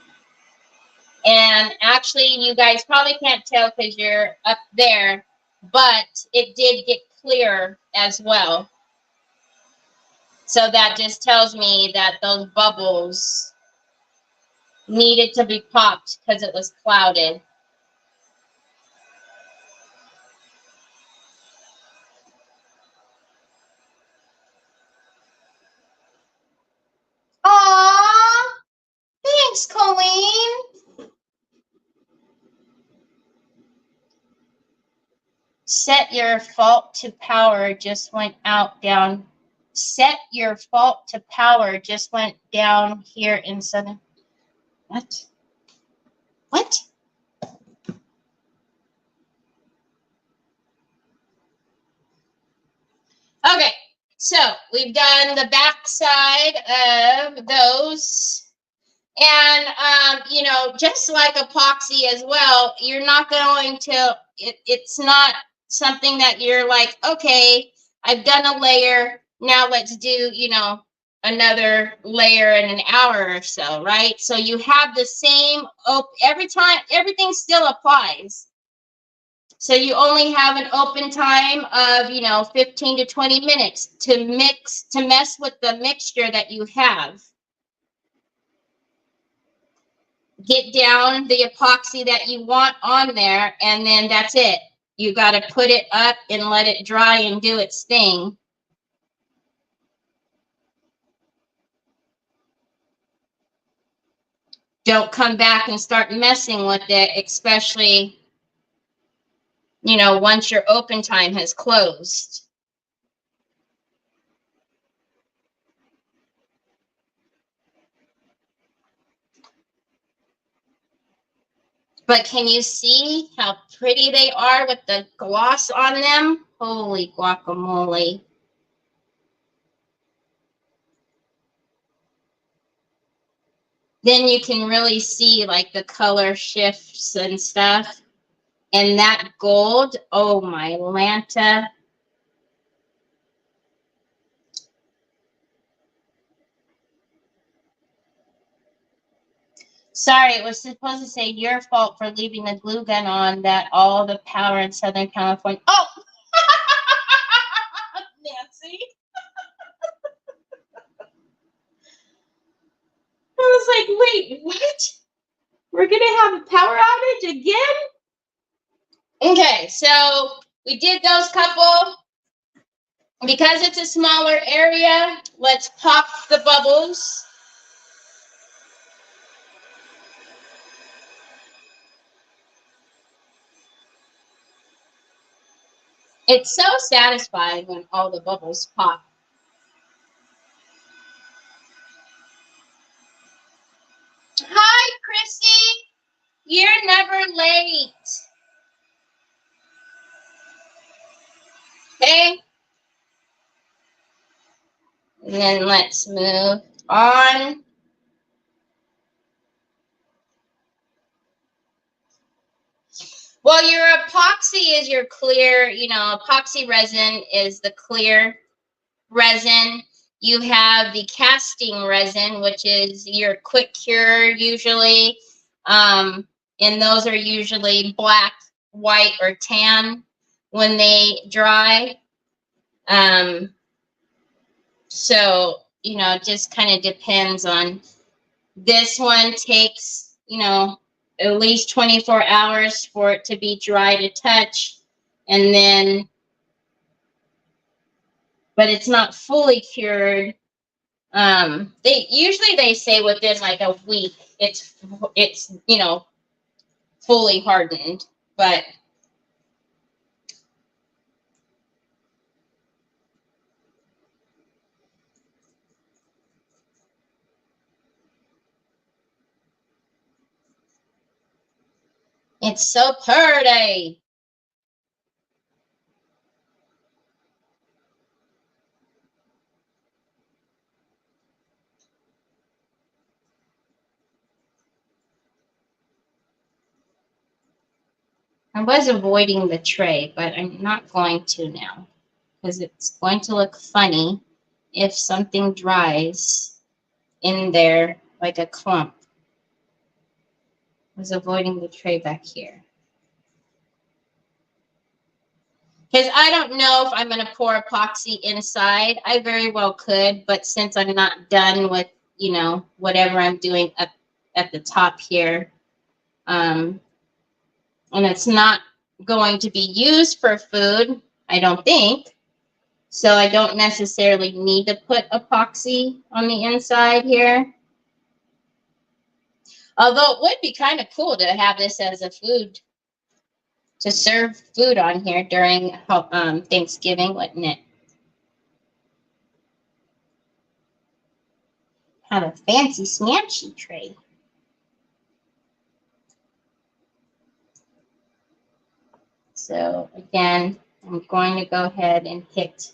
And actually, you guys probably can't tell because you're up there, but it did get clear as well. So that just tells me that those bubbles needed to be popped because it was clouded. Aww! Thanks, Colleen! Set your fault to power just went out down. Set your fault to power just went down here in Southern. What? What? Okay, so we've done the back side of those. And, just like epoxy as well, you're not going to, it's not something that you're like, okay, I've done a layer, now let's do, another layer in an hour or so, right? So you have the same, every time, everything still applies. So you only have an open time of, 15 to 20 minutes to mess with the mixture that you have. Get down the epoxy that you want on there, and then that's it. You got to put it up and let it dry and do its thing. Don't come back and start messing with it, especially, once your open time has closed. But can you see how pretty they are with the gloss on them? Holy guacamole. Then you can really see like the color shifts and stuff. And that gold, oh my Lanta. Sorry, it was supposed to say your fault for leaving the glue gun on that all the power in Southern California. Oh! Nancy. I was like, wait, what? We're going to have a power outage again? Okay, so we did those couple. Because it's a smaller area, let's pop the bubbles. It's so satisfying when all the bubbles pop. Hi, Chrissy. You're never late. Okay. And then let's move on. Well, your epoxy is your clear, you know, epoxy resin is the clear resin. You have the casting resin, which is your quick cure usually. And those are usually black, white, or tan when they dry. So, you know, it just kind of depends on. This one takes, you know, at least 24 hours for it to be dry to touch. And then, but it's not fully cured. They say within like a week, it's, you know, fully hardened, but it's so pretty. I was avoiding the tray, but I'm not going to now because it's going to look funny if something dries in there like a clump. I was avoiding the tray back here. Because I don't know if I'm going to pour epoxy inside. I very well could, but since I'm not done with, you know, whatever I'm doing up at the top here, and it's not going to be used for food, I don't think. So I don't necessarily need to put epoxy on the inside here. Although it would be kind of cool to have this as a food, to serve food on here during Thanksgiving, wouldn't it? Have a fancy smanchy tray. So again, I'm going to go ahead and hit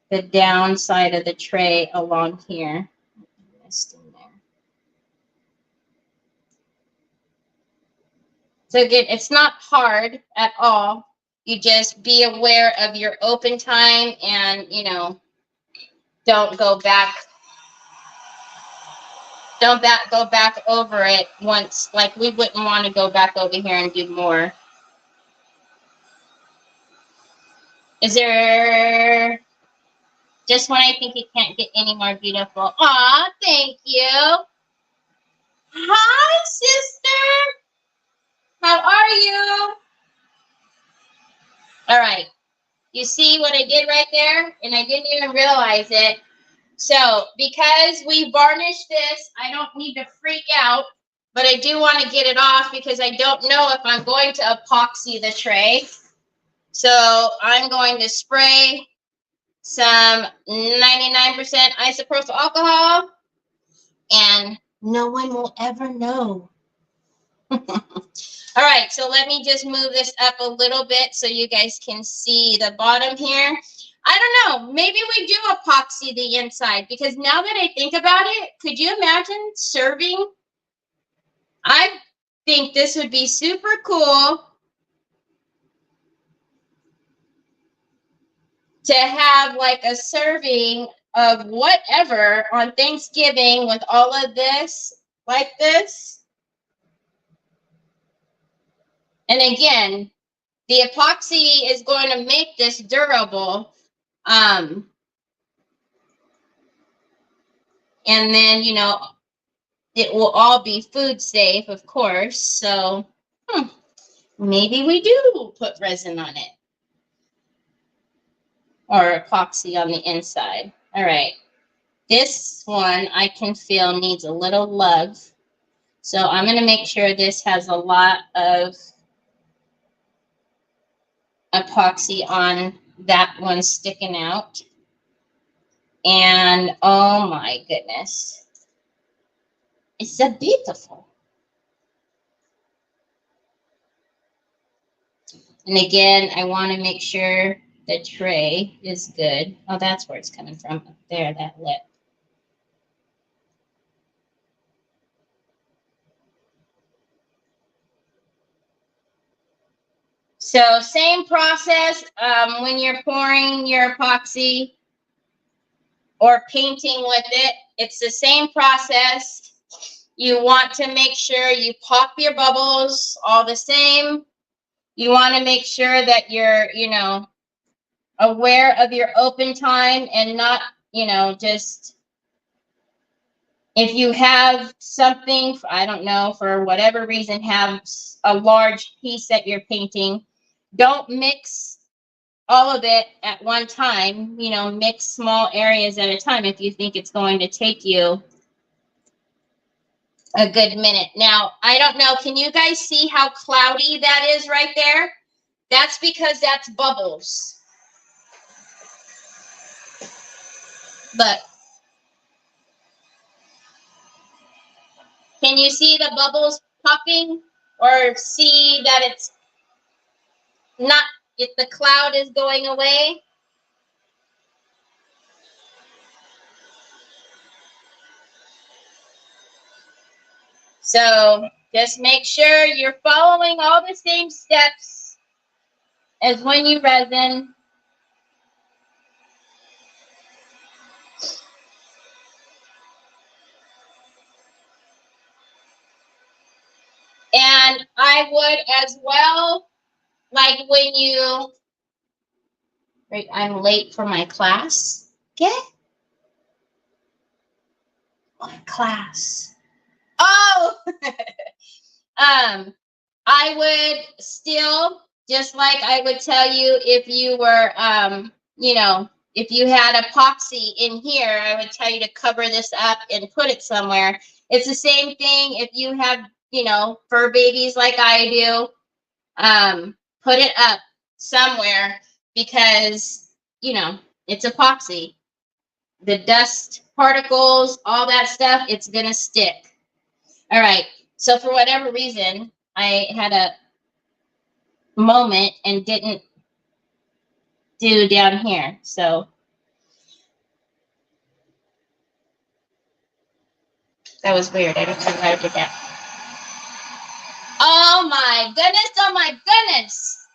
the down side of the tray along here. So again, it's not hard at all. You just be aware of your open time and, you know, don't go back. Don't go back over it once. Like, we wouldn't want to go back over here and do more. Is there just when I think it can't get any more beautiful? Aw, thank you. Hi, sister. How are you? All right. You see what I did right there? And I didn't even realize it. So because we varnished this, I don't need to freak out, but I do want to get it off because I don't know if I'm going to epoxy the tray. So I'm going to spray some 99% isopropyl alcohol, and no one will ever know. All right, so let me just move this up a little bit so you guys can see the bottom here. I don't know, maybe we do epoxy the inside, because now that I think about it, could you imagine serving? I think this would be super cool to have like a serving of whatever on Thanksgiving with all of this, like this. And again, the epoxy is going to make this durable. And then, you know, it will all be food safe, of course. So maybe we do put resin on it. Or epoxy on the inside. All right. This one I can feel needs a little love. So I'm going to make sure this has a lot of epoxy on that one sticking out. And oh my goodness. It's so beautiful. And again, I want to make sure the tray is good. Oh, that's where it's coming from. Up there, that lip. So same process when you're pouring your epoxy or painting with it. It's the same process. You want to make sure you pop your bubbles all the same. You want to make sure that you're, aware of your open time and not, just if you have something, I don't know, for whatever reason, have a large piece that you're painting, don't mix all of it at one time, mix small areas at a time if you think it's going to take you a good minute. Now, I don't know, can you guys see how cloudy that is right there? That's because that's bubbles. Look. Can you see the bubbles popping, or see that it's not, if the cloud is going away? So just make sure you're following all the same steps as when you resin. And I would as well, like when you, right, I'm late for my class. Okay? What class? Oh! I would still, just like I would tell you if you were, if you had epoxy in here, I would tell you to cover this up and put it somewhere. It's the same thing if you have, fur babies like I do. Put it up somewhere because, it's epoxy. The dust particles, all that stuff, it's going to stick. All right. So for whatever reason, I had a moment and didn't do down here. So that was weird. I don't know why I did that. Oh my goodness. Oh my goodness.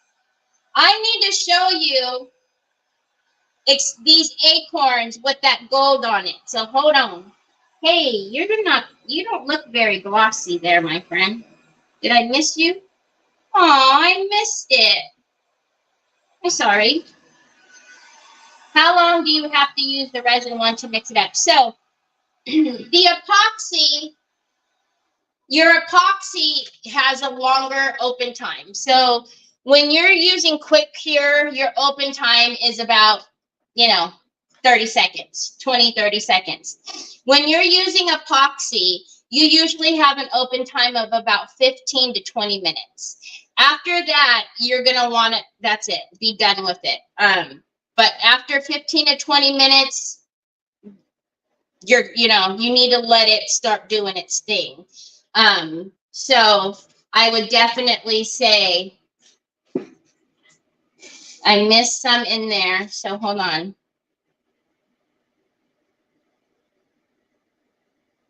I need to show you these acorns with that gold on it. So hold on. Hey, you don't look very glossy there, my friend. Did I miss you? Oh, I missed it. I'm sorry. How long do you have to use the resin one to mix it up? So the epoxy, your epoxy has a longer open time. So when you're using quick cure, your open time is about, 30 seconds, 20, 30 seconds. When you're using epoxy, you usually have an open time of about 15 to 20 minutes. After that, you're going to want to, that's it, be done with it. But after 15 to 20 minutes, you need to let it start doing its thing. So I would definitely say I missed some in there. So hold on.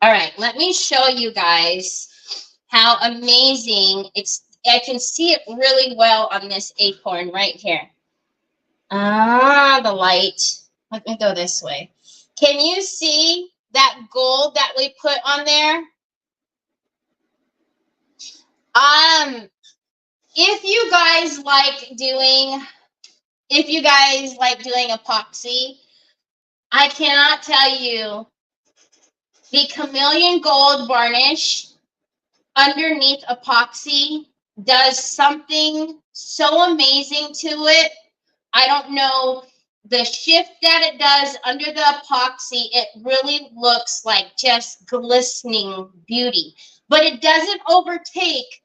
All right, let me show you guys how amazing it's. I can see it really well on this acorn right here. The light. Let me go this way. Can you see that gold that we put on there? If you guys like doing epoxy, I cannot tell you, the chameleon gold varnish underneath epoxy does something so amazing to it. I don't know the shift that it does under the epoxy. It really looks like just glistening beauty, but it doesn't overtake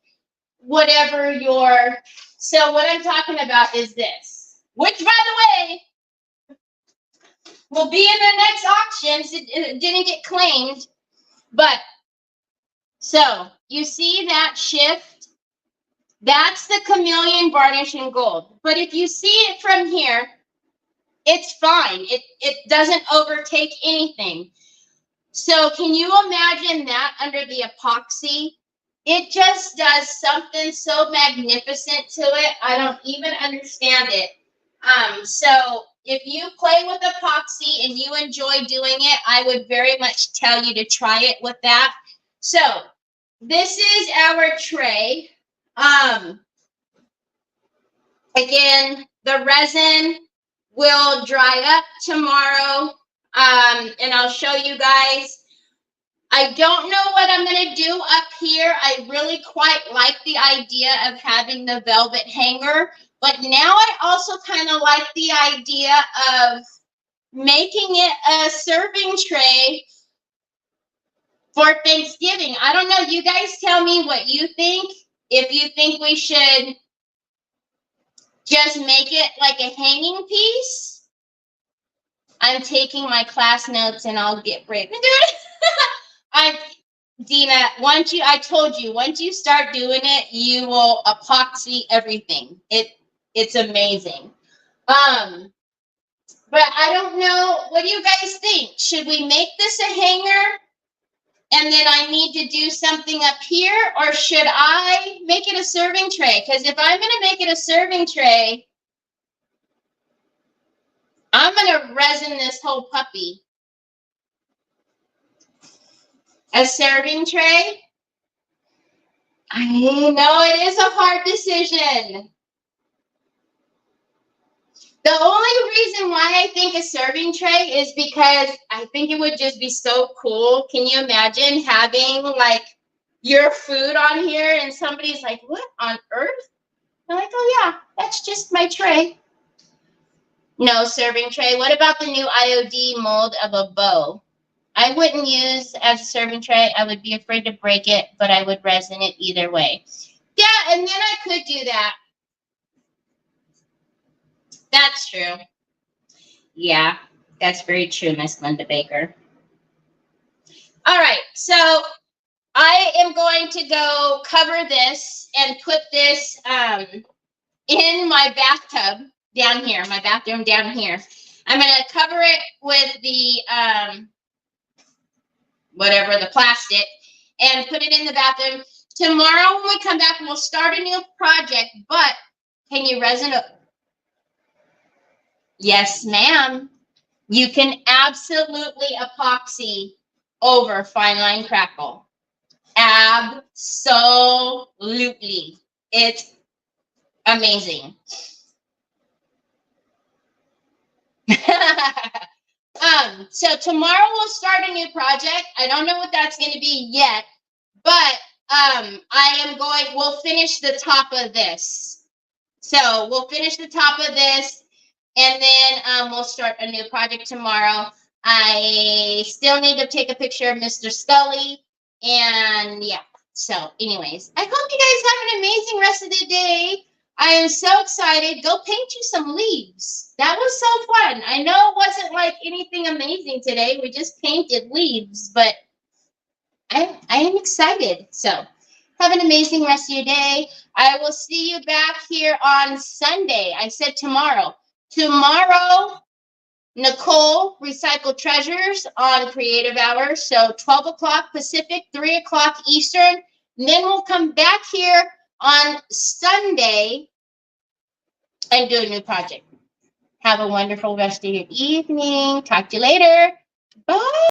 whatever your. So what I'm talking about is this, which by the way will be in the next auctions. It didn't get claimed, but so you see that shift? That's the chameleon varnish in gold. But if you see it from here, it's fine. It doesn't overtake anything. So can you imagine that under the epoxy? It just does something so magnificent to it. I don't even understand it. So if you play with epoxy and you enjoy doing it, I would very much tell you to try it with that. So this is our tray. Again, the resin will dry up tomorrow. And I'll show you guys. I don't know what I'm going to do up here. I really quite like the idea of having the velvet hanger, but now I also kind of like the idea of making it a serving tray for Thanksgiving. I don't know. You guys tell me what you think. If you think we should just make it like a hanging piece. I'm taking my class notes and I'll get right into it. Dina, I told you, once you start doing it, you will epoxy everything. It's amazing. But I don't know. What do you guys think? Should we make this a hanger? And then I need to do something up here, or should I make it a serving tray? Because if I'm going to make it a serving tray, I'm going to resin this whole puppy. A serving tray? I know it is a hard decision. The only reason why I think a serving tray is because I think it would just be so cool. Can you imagine having like your food on here and somebody's like, what on earth? I'm like, oh yeah, that's just my tray. No serving tray. What about the new IOD mold of a bow? I wouldn't use as a serving tray. I would be afraid to break it, but I would resin it either way. Yeah, and then I could do that. That's true. Yeah, that's very true, Miss Linda Baker. All right, so I am going to go cover this and put this in my bathtub down here, my bathroom down here. I'm going to cover it with the whatever, the plastic, and put it in the bathroom. Tomorrow when we come back, we'll start a new project, but can you resin it? Yes, ma'am. You can absolutely epoxy over fine line crackle. Absolutely. It's amazing. So tomorrow we'll start a new project. I don't know what that's going to be yet, but we'll finish the top of this. So we'll finish the top of this, and then we'll start a new project tomorrow. I still need to take a picture of Mr. Scully, and yeah. So anyways, I hope you guys have an amazing rest of the day. I am so excited. Go paint you some leaves. That was so fun. I know it wasn't like anything amazing today. We just painted leaves, but I am excited. So have an amazing rest of your day. I will see you back here on Sunday. I said tomorrow. Tomorrow, Nicole Recycle Treasures on Creative Hours. So 12 o'clock Pacific, 3 o'clock Eastern. And then we'll come back here on Sunday and do a new project. Have a wonderful rest of your evening. Talk to you later. Bye.